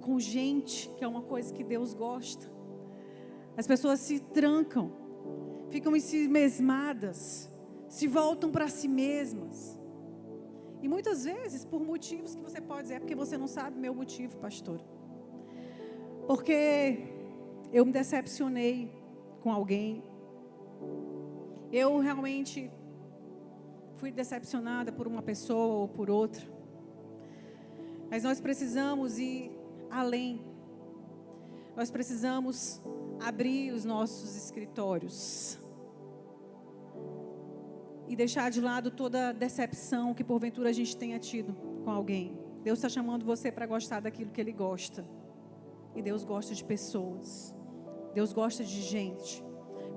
com gente, que é uma coisa que Deus gosta. As pessoas se trancam, ficam em si mesmadas, se voltam para si mesmas. E muitas vezes, por motivos que você pode dizer, é porque você não sabe meu motivo, pastor. Porque eu me decepcionei com alguém. Eu realmente fui decepcionada por uma pessoa ou por outra. Mas nós precisamos ir além. Nós precisamos abrir os nossos escritórios e deixar de lado toda decepção que porventura a gente tenha tido com alguém. Deus está chamando você para gostar daquilo que Ele gosta. E Deus gosta de pessoas. Deus gosta de gente.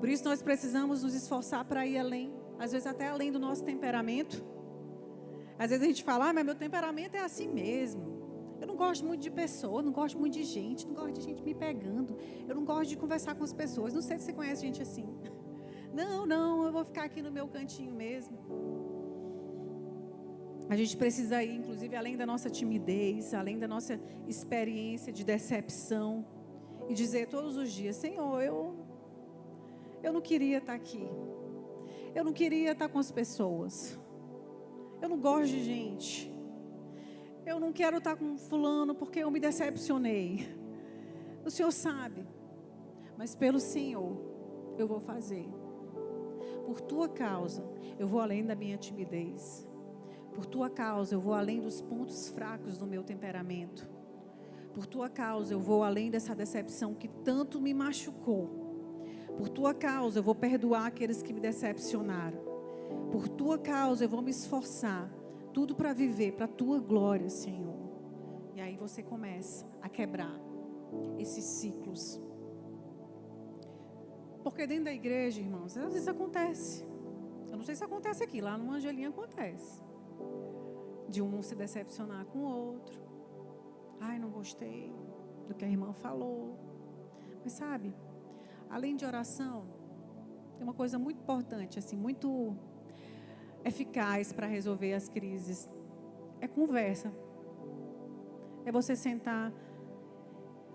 Por isso nós precisamos nos esforçar para ir além. Às vezes até além do nosso temperamento. Às vezes a gente fala, mas meu temperamento é assim mesmo. Eu não gosto muito de pessoa, não gosto muito de gente, não gosto de gente me pegando. Eu não gosto de conversar com as pessoas. Não sei se você conhece gente assim. Não, eu vou ficar aqui no meu cantinho mesmo. A gente precisa ir, inclusive, além da nossa timidez, além da nossa experiência de decepção, e dizer todos os dias, Senhor, eu não queria estar aqui. Eu não queria estar com as pessoas. Eu não gosto de gente. Eu não quero estar com fulano porque eu me decepcionei. O Senhor sabe. Mas pelo Senhor, eu vou fazer. Por tua causa, eu vou além da minha timidez. Por tua causa, eu vou além dos pontos fracos do meu temperamento. Por tua causa, eu vou além dessa decepção que tanto me machucou. Por tua causa, eu vou perdoar aqueles que me decepcionaram. Por tua causa, eu vou me esforçar. Tudo para viver, para a tua glória, Senhor. E aí você começa a quebrar esses ciclos. Porque dentro da igreja, irmãos, às vezes acontece. Eu não sei se acontece aqui, lá no Angelinho acontece. De um se decepcionar com o outro. Ai, não gostei do que a irmã falou. Mas sabe, além de oração, tem uma coisa muito importante, assim, muito eficaz para resolver as crises. É conversa. É você sentar.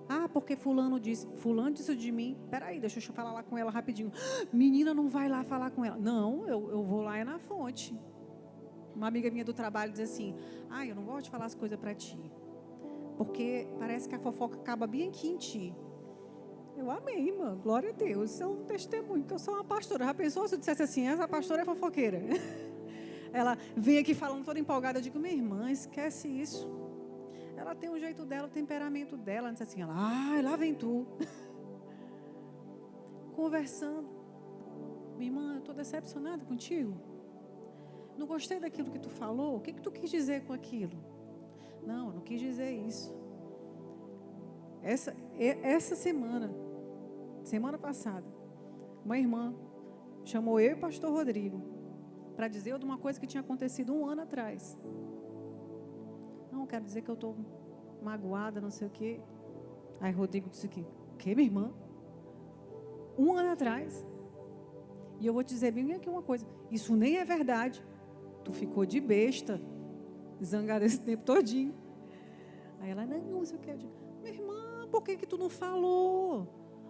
Ah, porque fulano disse isso de mim. Peraí, deixa eu falar lá com ela rapidinho. Menina, não vai lá falar com ela. Não, eu vou lá na fonte. Uma amiga minha do trabalho diz assim, eu não gosto de falar as coisas para ti. Porque parece que a fofoca acaba bem aqui em ti. Eu amei, irmã. Glória a Deus. Isso é um testemunho, que eu sou uma pastora. Já pensou se eu dissesse assim, essa pastora é fofoqueira? Ela vem aqui falando toda empolgada. Eu digo, minha irmã, esquece isso. Ela tem o jeito dela, o temperamento dela. Ela disse assim, lá vem tu. Conversando. Minha irmã, eu estou decepcionada contigo. Não gostei daquilo que tu falou. O que tu quis dizer com aquilo? Não, eu não quis dizer isso. Essa semana passada, uma irmã chamou eu e o pastor Rodrigo para dizer de uma coisa que tinha acontecido 1 ano atrás. Não, quero dizer que eu estou magoada, não sei o quê. Aí Rodrigo disse aqui, o quê, minha irmã? 1 ano atrás. E eu vou te dizer bem aqui uma coisa, isso nem é verdade. Tu ficou de besta, zangada esse tempo todinho. Aí ela, não sei o que. Eu digo, minha irmã, por que tu não falou?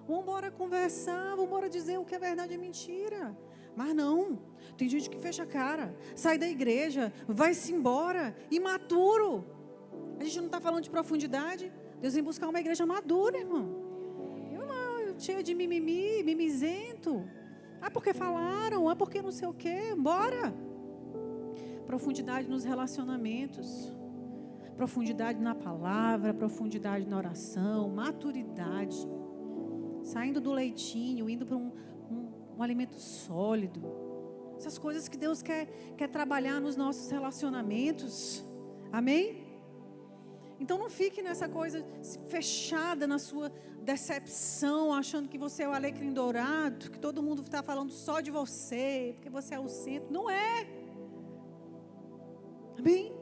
Vamos embora conversar, vamos embora dizer o que é verdade e mentira. Mas não, tem gente que fecha a cara, sai da igreja, vai-se embora, imaturo. A gente não está falando de profundidade. Deus vem buscar uma igreja madura, irmão. Eu cheia de mimimi, mimizento. Porque falaram, porque não sei o quê, bora. Profundidade nos relacionamentos, profundidade na palavra, profundidade na oração, maturidade, saindo do leitinho, indo para um alimento sólido. Essas coisas que Deus quer trabalhar nos nossos relacionamentos. Amém? Então não fique nessa coisa fechada na sua decepção, achando que você é o alecrim dourado, que todo mundo está falando só de você, porque você é o centro. Não é. Amém?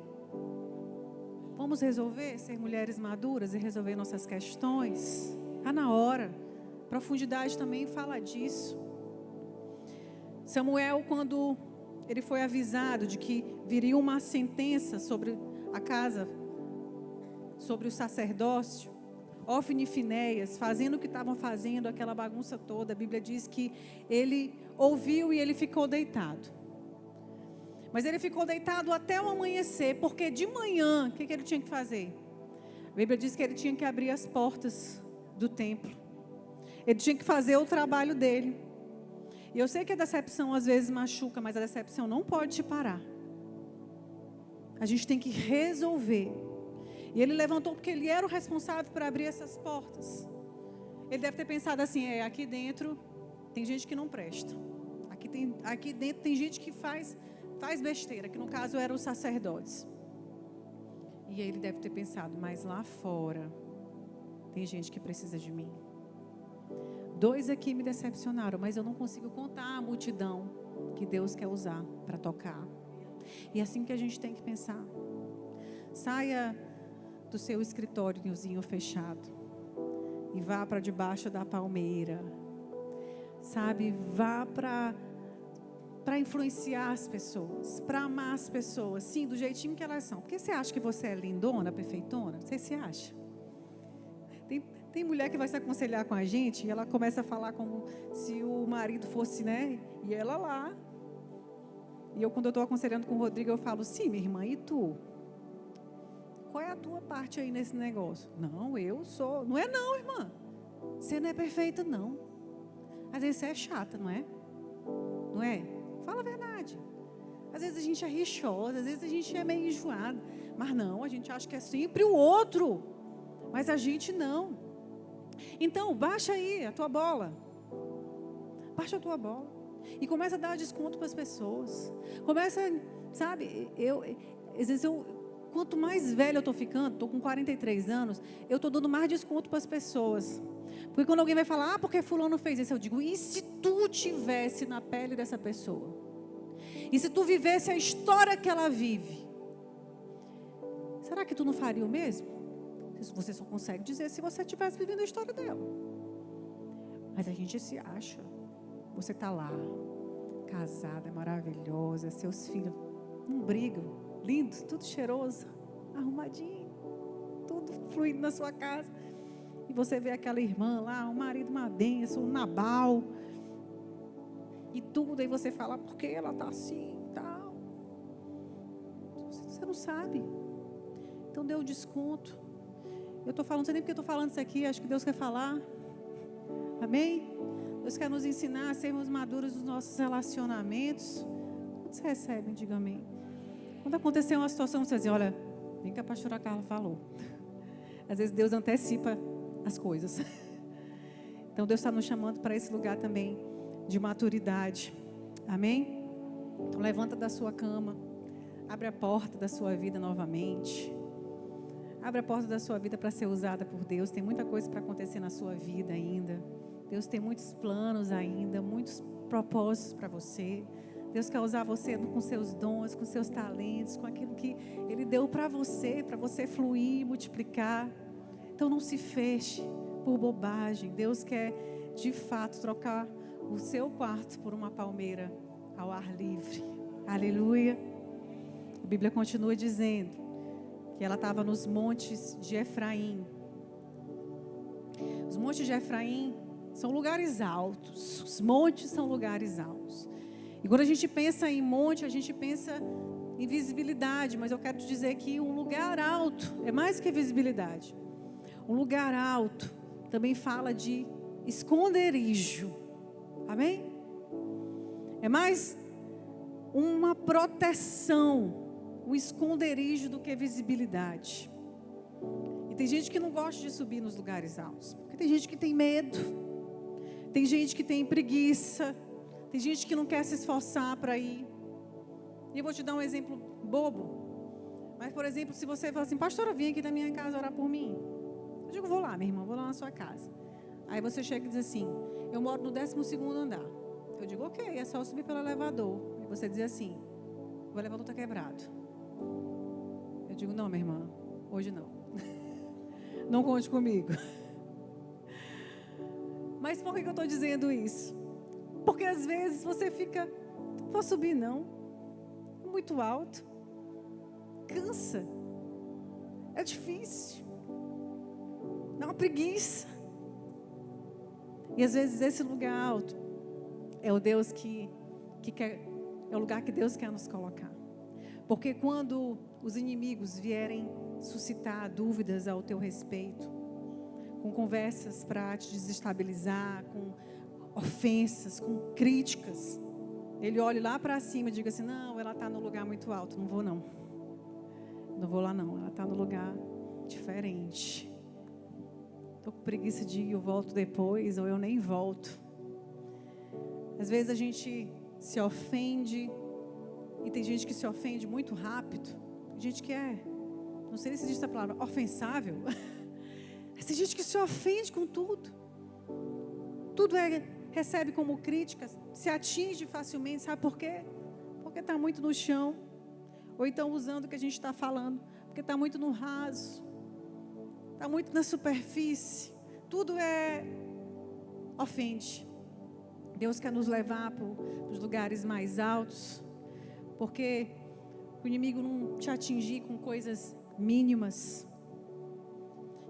Vamos resolver, ser mulheres maduras e resolver nossas questões. Está na hora. Profundidade também fala disso. Samuel, quando ele foi avisado de que viria uma sentença sobre a casa, sobre o sacerdócio, Ofni e Finéias, fazendo o que estavam fazendo, aquela bagunça toda, a Bíblia diz que ele ouviu e ele ficou deitado. Mas ele ficou deitado até o amanhecer, porque de manhã, o que ele tinha que fazer? A Bíblia diz que ele tinha que abrir as portas do templo. Ele tinha que fazer o trabalho dele. E eu sei que a decepção às vezes machuca, mas a decepção não pode te parar. A gente tem que resolver. E ele levantou porque ele era o responsável por abrir essas portas. Ele deve ter pensado assim, aqui dentro tem gente que não presta. Aqui dentro tem gente que faz besteira, que no caso eram os sacerdotes. E aí ele deve ter pensado, mas lá fora tem gente que precisa de mim. 2 aqui me decepcionaram, mas eu não consigo contar a multidão que Deus quer usar para tocar. E é assim que a gente tem que pensar. Saia do seu escritóriozinho fechado e vá para debaixo da palmeira. Sabe, vá para influenciar as pessoas, para amar as pessoas, sim, do jeitinho que elas são. Porque você acha que você é lindona, perfeitona? Você se acha? Tem mulher que vai se aconselhar com a gente e ela começa a falar como se o marido fosse, né? E ela lá. E eu, quando eu estou aconselhando com o Rodrigo, eu falo, sim, minha irmã, e tu? Qual é a tua parte aí nesse negócio? Não, eu sou. Não é não, irmã. Você não é perfeita, não. Às vezes você é chata, não é? Não é? Fala a verdade. Às vezes a gente é rixosa, às vezes a gente é meio enjoada. Mas não, a gente acha que é sempre o outro. Mas a gente não. Então, baixa aí a tua bola. Baixa a tua bola. E começa a dar desconto para as pessoas. Começa, sabe, às vezes quanto mais velha eu estou ficando, estou com 43 anos, eu estou dando mais desconto para as pessoas. Porque quando alguém vai falar, porque fulano fez isso, eu digo, e se tu tivesse na pele dessa pessoa? E se tu vivesse a história que ela vive? Será que tu não faria o mesmo? Você só consegue dizer se você estivesse vivendo a história dela. Mas a gente se acha. Você está lá, casada, maravilhosa, seus filhos não brigam, lindos, tudo cheiroso, arrumadinho, tudo fluindo na sua casa. E você vê aquela irmã lá, um marido uma benção, um Nabal, e tudo, aí você fala, por que ela está assim e tal? Você não sabe. Então dê um desconto. Eu estou falando, não sei nem porque eu estou falando isso aqui, acho que Deus quer falar. Amém? Deus quer nos ensinar a sermos maduros nos nossos relacionamentos. Quando você recebe, diga amém. Quando acontecer uma situação, você diz, olha, Nem que a pastora Carla falou. Às vezes Deus antecipa as coisas. Então Deus está nos chamando para esse lugar também de maturidade. Amém? Então levanta da sua cama. Abre a porta da sua vida novamente. Abre a porta da sua vida para ser usada por Deus. Tem muita coisa para acontecer na sua vida ainda. Deus tem muitos planos ainda, muitos propósitos para você. Deus quer usar você com seus dons, com seus talentos, com aquilo que Ele deu para você fluir, multiplicar. Então não se feche por bobagem. Deus quer, de fato, trocar o seu quarto por uma palmeira ao ar livre. Aleluia. A Bíblia continua dizendo que ela estava nos montes de Efraim. Os montes de Efraim são lugares altos. Os montes são lugares altos. E quando a gente pensa em monte, a gente pensa em visibilidade. Mas eu quero te dizer que um lugar alto é mais que visibilidade. Um lugar alto também fala de esconderijo. Amém? É mais uma proteção, um esconderijo do que visibilidade. E tem gente que não gosta de subir nos lugares altos. Porque tem gente que tem medo. Tem gente que tem preguiça. Tem gente que não quer se esforçar para ir. E eu vou te dar um exemplo bobo. Mas, por exemplo, se você fala assim, pastora, vem aqui na minha casa orar por mim. Eu digo, vou lá, minha irmã, vou lá na sua casa. Aí você chega e diz assim, eu moro no 12º andar. Eu digo, ok, é só subir pelo elevador. E você diz assim, o elevador está quebrado. Eu digo, não, minha irmã, hoje não. Não conte comigo. Mas por que eu estou dizendo isso? Porque às vezes você fica, não vou subir não, muito alto, cansa, é difícil, dá uma preguiça. E às vezes esse lugar alto é o Deus que quer, é o lugar que Deus quer nos colocar. Porque quando os inimigos vierem suscitar dúvidas ao teu respeito, com conversas para te desestabilizar, com ofensas, com críticas, ele olha lá para cima e diga assim, não, ela está no lugar muito alto, não vou não. Não vou lá não, ela está no lugar diferente. Estou com preguiça de ir, eu volto depois, ou eu nem volto. Às vezes a gente se ofende, e tem gente que se ofende muito rápido. Tem gente que não sei se existe a palavra, ofensável. Tem gente que se ofende com tudo. Tudo recebe como crítica, se atinge facilmente, sabe por quê? Porque está muito no chão, ou então usando o que a gente está falando, porque está muito no raso, está muito na superfície, tudo ofende. Deus quer nos levar para os lugares mais altos, porque o inimigo não te atingir com coisas mínimas.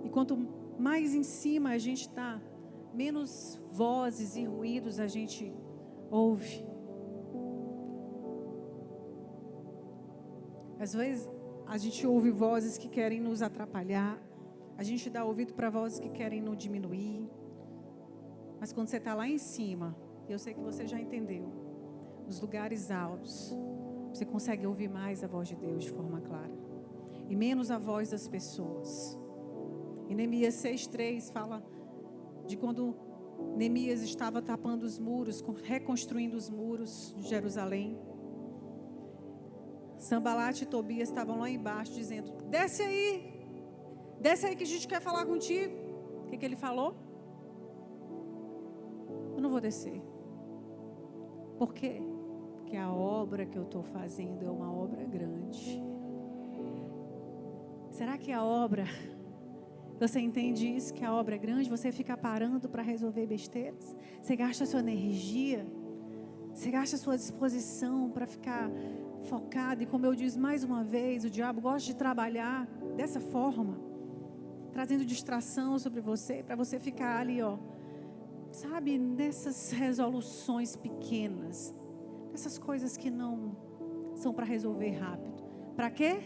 E quanto mais em cima a gente está, menos vozes e ruídos a gente ouve. Às vezes a gente ouve vozes que querem nos atrapalhar. A gente dá ouvido para vozes que querem nos diminuir. Mas quando você está lá em cima, eu sei que você já entendeu, nos lugares altos, você consegue ouvir mais a voz de Deus de forma clara. E menos a voz das pessoas. Em Neemias 6:3 fala de quando Neemias estava tapando os muros, reconstruindo os muros de Jerusalém. Sanbalat e Tobias estavam lá embaixo dizendo, desce aí que a gente quer falar contigo. O que ele falou? Eu não vou descer. Por quê? Porque a obra que eu estou fazendo é uma obra grande. Será que a obra... Você entende isso, que a obra é grande? Você fica parando para resolver besteiras? Você gasta a sua energia? Você gasta a sua disposição para ficar focado? E como eu disse mais uma vez, o diabo gosta de trabalhar dessa forma, trazendo distração sobre você, para você ficar ali, sabe, nessas resoluções pequenas, nessas coisas que não são para resolver rápido. Para quê?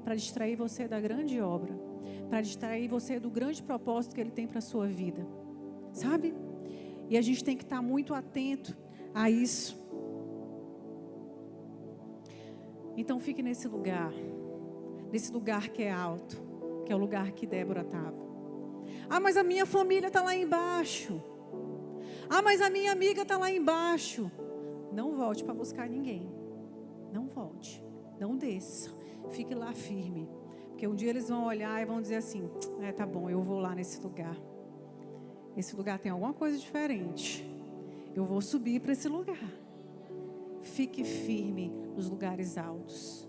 Para distrair você da grande obra. Para distrair você do grande propósito que Ele tem para a sua vida. Sabe? E a gente tem que estar muito atento a isso. Então fique nesse lugar. nesse lugar que é alto, que é o lugar que Débora estava. Ah, mas a minha família está lá embaixo. Ah, mas a minha amiga está lá embaixo. Não volte para buscar ninguém. Não volte. Não desça. Fique lá firme. Porque um dia eles vão olhar e vão dizer assim: tá bom, eu vou lá nesse lugar. Esse lugar tem alguma coisa diferente. Eu vou subir para esse lugar. Fique firme nos lugares altos.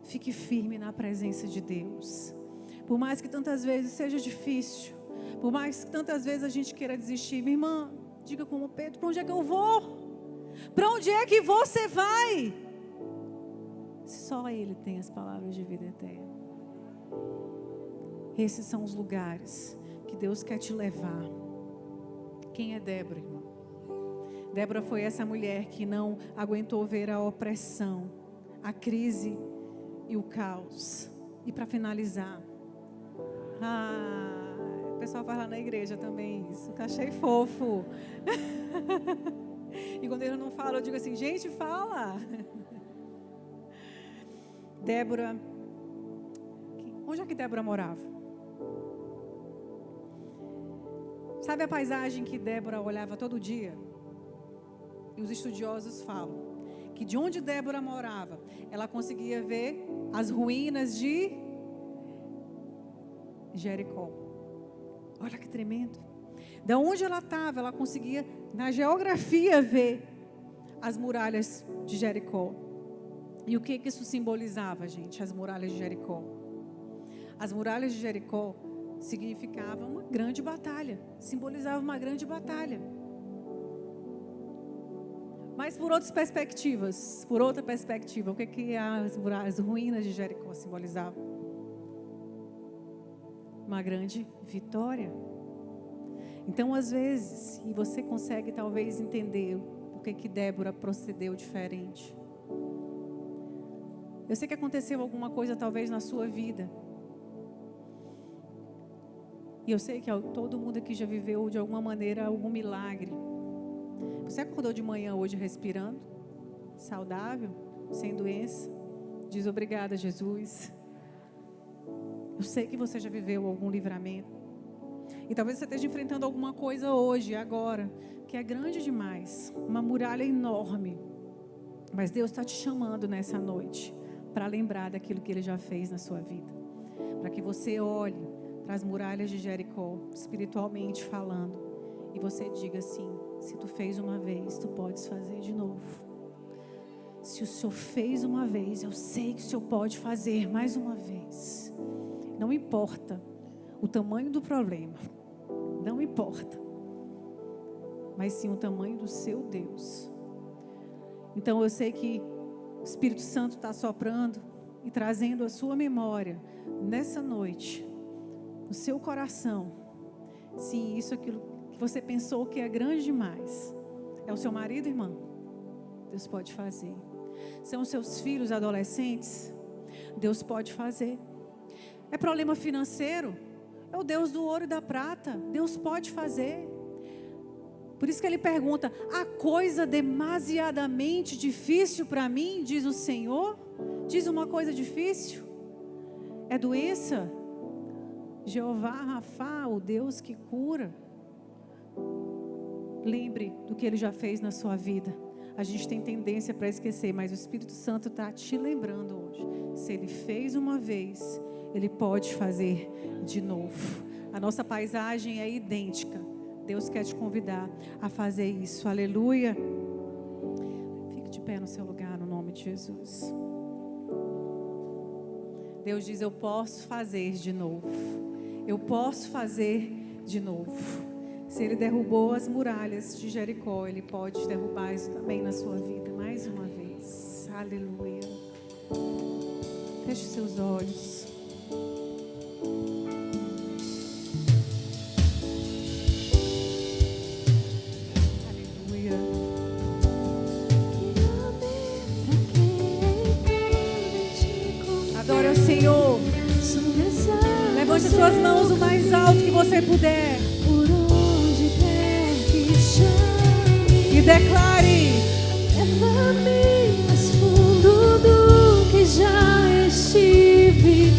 Fique firme na presença de Deus. Por mais que tantas vezes seja difícil, por mais que tantas vezes a gente queira desistir, minha irmã, diga como Pedro: para onde é que eu vou? Para onde é que você vai? Só Ele tem as palavras de vida eterna. Esses são os lugares que Deus quer te levar. Quem é Débora, irmão? Débora foi essa mulher que não aguentou ver a opressão, a crise e o caos. E para finalizar, o pessoal fala na igreja também isso, que achei fofo. E quando ele não fala, eu digo assim: gente, fala. Débora, onde é que Débora morava? Sabe a paisagem que Débora olhava todo dia? E os estudiosos falam que de onde Débora morava, ela conseguia ver as ruínas de Jericó. Olha que tremendo. Da onde ela estava, ela conseguia, na geografia, ver as muralhas de Jericó. E o que isso simbolizava, gente? As muralhas de Jericó. As muralhas de Jericó significavam uma grande batalha. Simbolizava uma grande batalha. Mas por outra perspectiva, o que as ruínas de Jericó simbolizavam? Uma grande vitória. Então, às vezes, e você consegue talvez entender por que Débora procedeu diferente. Eu sei que aconteceu alguma coisa talvez na sua vida. E eu sei que todo mundo aqui já viveu de alguma maneira algum milagre. Você acordou de manhã hoje respirando, saudável, sem doença? Diz obrigada, Jesus. Eu sei que você já viveu algum livramento. E talvez você esteja enfrentando alguma coisa hoje, agora, que é grande demais. Uma muralha enorme. Mas Deus está te chamando nessa noite para lembrar daquilo que Ele já fez na sua vida. Para que você olhe para as muralhas de Jericó, espiritualmente falando, e você diga assim: se tu fez uma vez, tu podes fazer de novo. Se o Senhor fez uma vez, eu sei que o Senhor pode fazer mais uma vez. Não importa o tamanho do problema, não importa, mas sim o tamanho do seu Deus. Então eu sei que o Espírito Santo está soprando e trazendo a sua memória nessa noite, no seu coração. Sim, isso, aquilo que você pensou que é grande demais, é o seu marido, irmã? Deus pode fazer. São os seus filhos adolescentes? Deus pode fazer. É problema financeiro? É o Deus do ouro e da prata. Deus pode fazer. Por isso que Ele pergunta: há coisa demasiadamente difícil para mim, diz o Senhor? Diz uma coisa difícil? É doença? Jeová Rafá, o Deus que cura. Lembre do que Ele já fez na sua vida. A gente tem tendência para esquecer, mas o Espírito Santo está te lembrando hoje. Se Ele fez uma vez, Ele pode fazer de novo. A nossa paisagem é idêntica. Deus quer te convidar a fazer isso. Aleluia. Fique de pé no seu lugar, no nome de Jesus. Deus diz: eu posso fazer de novo. Eu posso fazer de novo. Se Ele derrubou as muralhas de Jericó, Ele pode derrubar isso também na sua vida, mais uma vez. Aleluia. Feche seus olhos. Aleluia. Adore ao Senhor. Levante as suas mãos o mais alto que você puder. E declare: leva-me mais fundo do que já estive.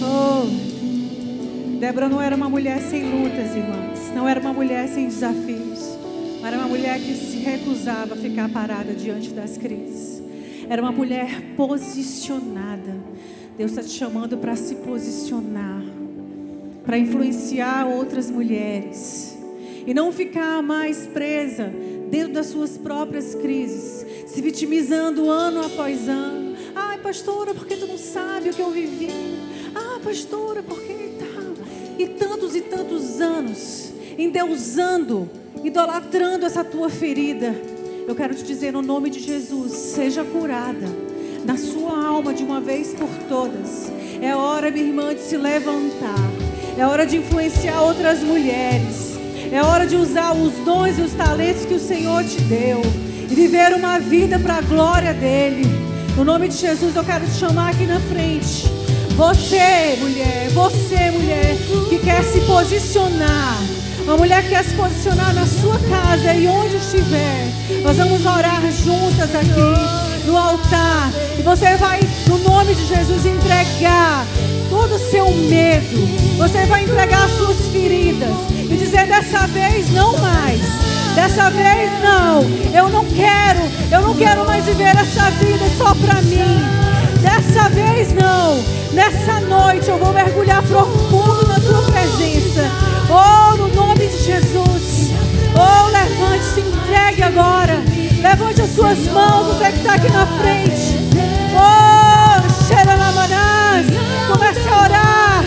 Oh, Débora não era uma mulher sem lutas, irmãs. Não era uma mulher sem desafios. Era uma mulher que se recusava a ficar parada diante das crises. Era uma mulher posicionada. Deus está te chamando para se posicionar, para influenciar outras mulheres e não ficar mais presa dentro das suas próprias crises, se vitimizando ano após ano. Ai, pastora, porque tu não sabe o que eu vivi? Ah, pastora, porque tal? E tantos anos endeusando, idolatrando essa tua ferida. Eu quero te dizer, no nome de Jesus, seja curada na sua alma de uma vez por todas. É hora, minha irmã, de se levantar. É hora de influenciar outras mulheres. É hora de usar os dons e os talentos que o Senhor te deu e viver uma vida para a glória dEle. No nome de Jesus, eu quero te chamar aqui na frente. Você, mulher, que quer se posicionar. Uma mulher que quer se posicionar na sua casa e onde estiver. Nós vamos orar juntas aqui no altar. E você vai, no nome de Jesus, entregar todo o seu medo. Você vai entregar as suas feridas e dizer: dessa vez não mais. Dessa vez não. Eu não quero mais viver essa vida só para mim. Dessa vez não. Nessa noite eu vou mergulhar profundo na tua presença. Oh, no nome de Jesus. Oh, levante-se, entregue agora. Levante as suas mãos, você que está aqui na frente. Oh, cheira na manás. Comece a orar.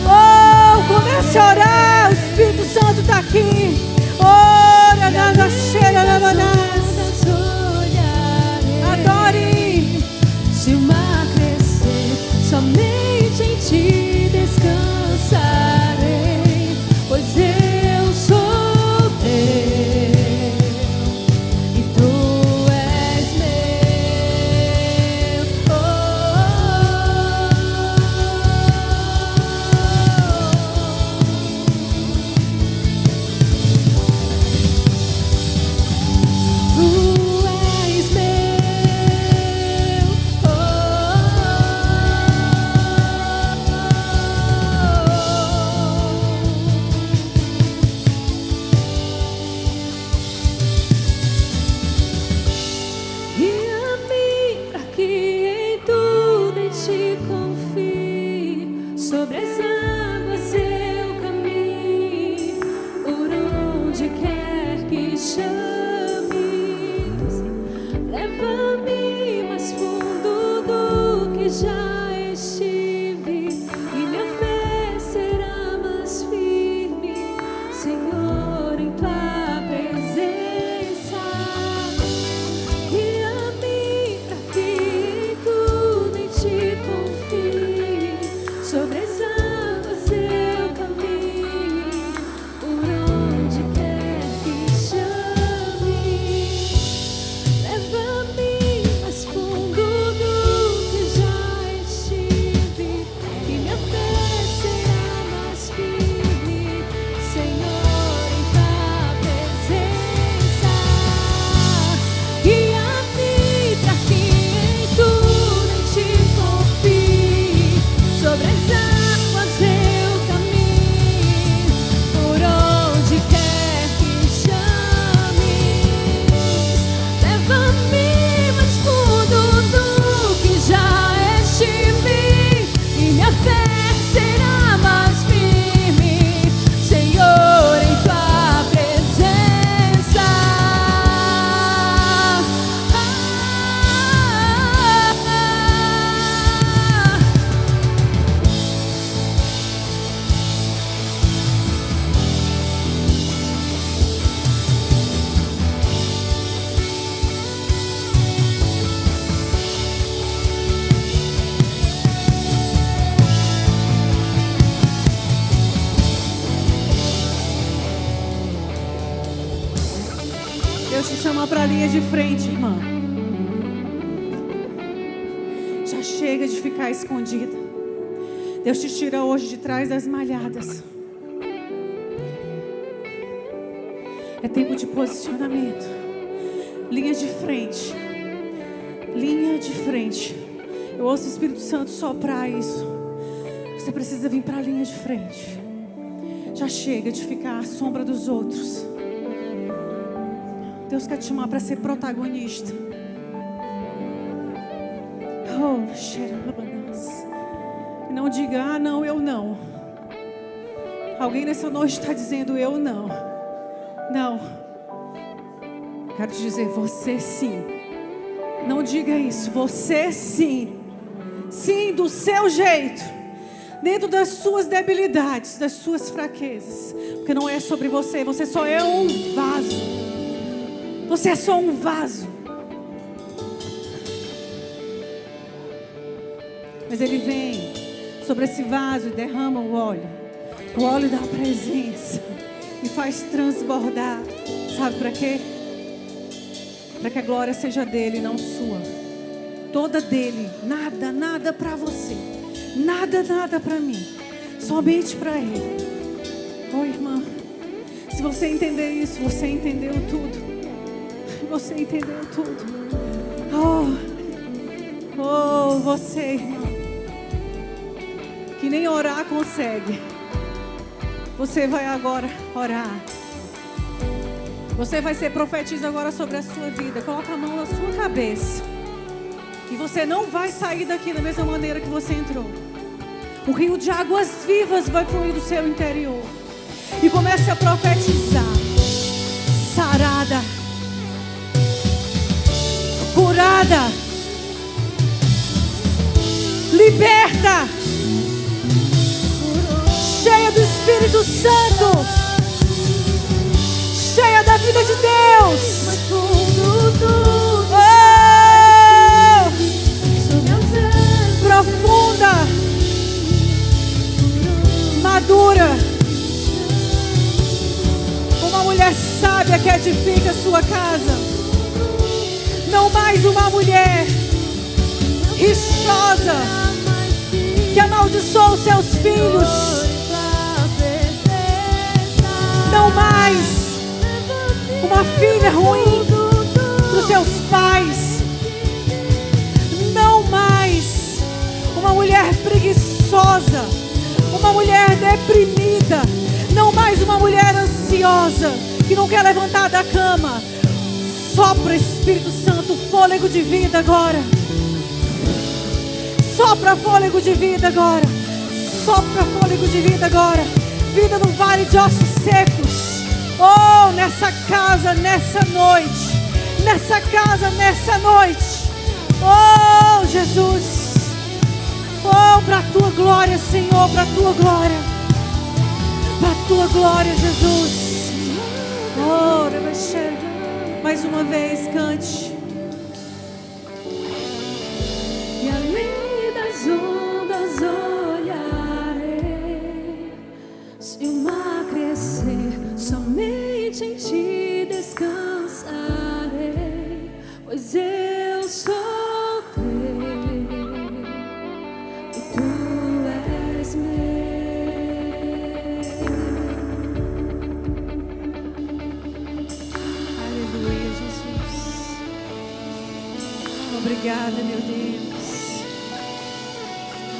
Oh, comece a orar. O Espírito Santo está aqui. Oh, nada cheira na manás. Adore. Se o mar crescer, somente em ti descansarei, pois eu sou teu e tu és meu. Tu és meu. Guia-me para que em tudo em ti confie, sobre as águas eu caminho, por onde quer que chames. Leva-me mais fundo do que já estive, e minha fé será mais firme, Senhor, em tua presença. Guia-me para que em tudo em ti confie, sobre as águas eu caminho, por onde quer que chames. Leva-me mais fundo do que já estive, e minha fé será mais firme, Senhor, em tua presença. Guia-me para que em tudo em ti confie, sobre as águas eu caminho, por onde quer que chames. Leva-me mais fundo do que já estive, e minha fé será mais firme, Senhor, em tua presença. Deus te chama para a linha de frente, irmã. Já chega de ficar escondida. Deus te tira hoje de trás das malhadas. É tempo de posicionamento. Linha de frente. Linha de frente. Eu ouço o Espírito Santo soprar isso. Você precisa vir para a linha de frente. Já chega de ficar à sombra dos outros. Deus quer te chamar para ser protagonista. Oh, xerabanas. Não diga, ah, não, eu não. Alguém nessa noite está dizendo, eu não. Não. Quero te dizer, você sim. Não diga isso, você sim. Sim, do seu jeito. Dentro das suas debilidades, das suas fraquezas. Porque não é sobre você, você só é um vaso. Você é só um vaso. Mas Ele vem sobre esse vaso e derrama o óleo da presença, e faz transbordar. Sabe para quê? Para que a glória seja dele, não sua. Toda dele, nada, nada para você. Nada, nada para mim. Somente para Ele. Oh, irmã, se você entender isso, você entendeu tudo. Você entendeu tudo. Oh, você, irmã, que nem orar consegue. Você vai agora orar. Você vai ser profetiza agora sobre a sua vida. Coloca a mão na sua cabeça. E você não vai sair daqui da mesma maneira que você entrou. O rio de águas vivas vai fluir do seu interior. E comece a profetizar. Sarada. Curada. Liberta. Cheia do Espírito Santo. Cheia da vida de Deus. Profunda, madura, uma mulher sábia que edifica a sua casa, não mais uma mulher rixosa que amaldiçoa os seus filhos, não mais uma filha ruim para os seus pais, não mais uma mulher preguiçosa, uma mulher deprimida, não mais uma mulher ansiosa, que não quer levantar da cama. Sopra, Espírito Santo, fôlego de vida agora. Sopra fôlego de vida agora. Sopra fôlego de vida agora. Vida no vale de ossos secos. Oh, nessa casa, nessa noite. Nessa casa, nessa noite. Oh, Jesus. Oh, para a tua glória, Senhor, para a tua glória. Para a tua glória, Jesus. Oh, mais uma vez, cante. E além das ondas olharei, se o mar crescer, somente em ti descansarei, pois eu sou obrigada, meu Deus.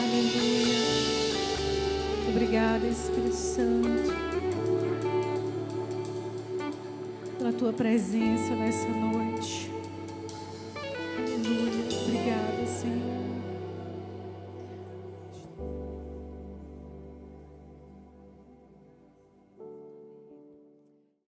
Aleluia. Obrigada, Espírito Santo, pela tua presença nessa noite.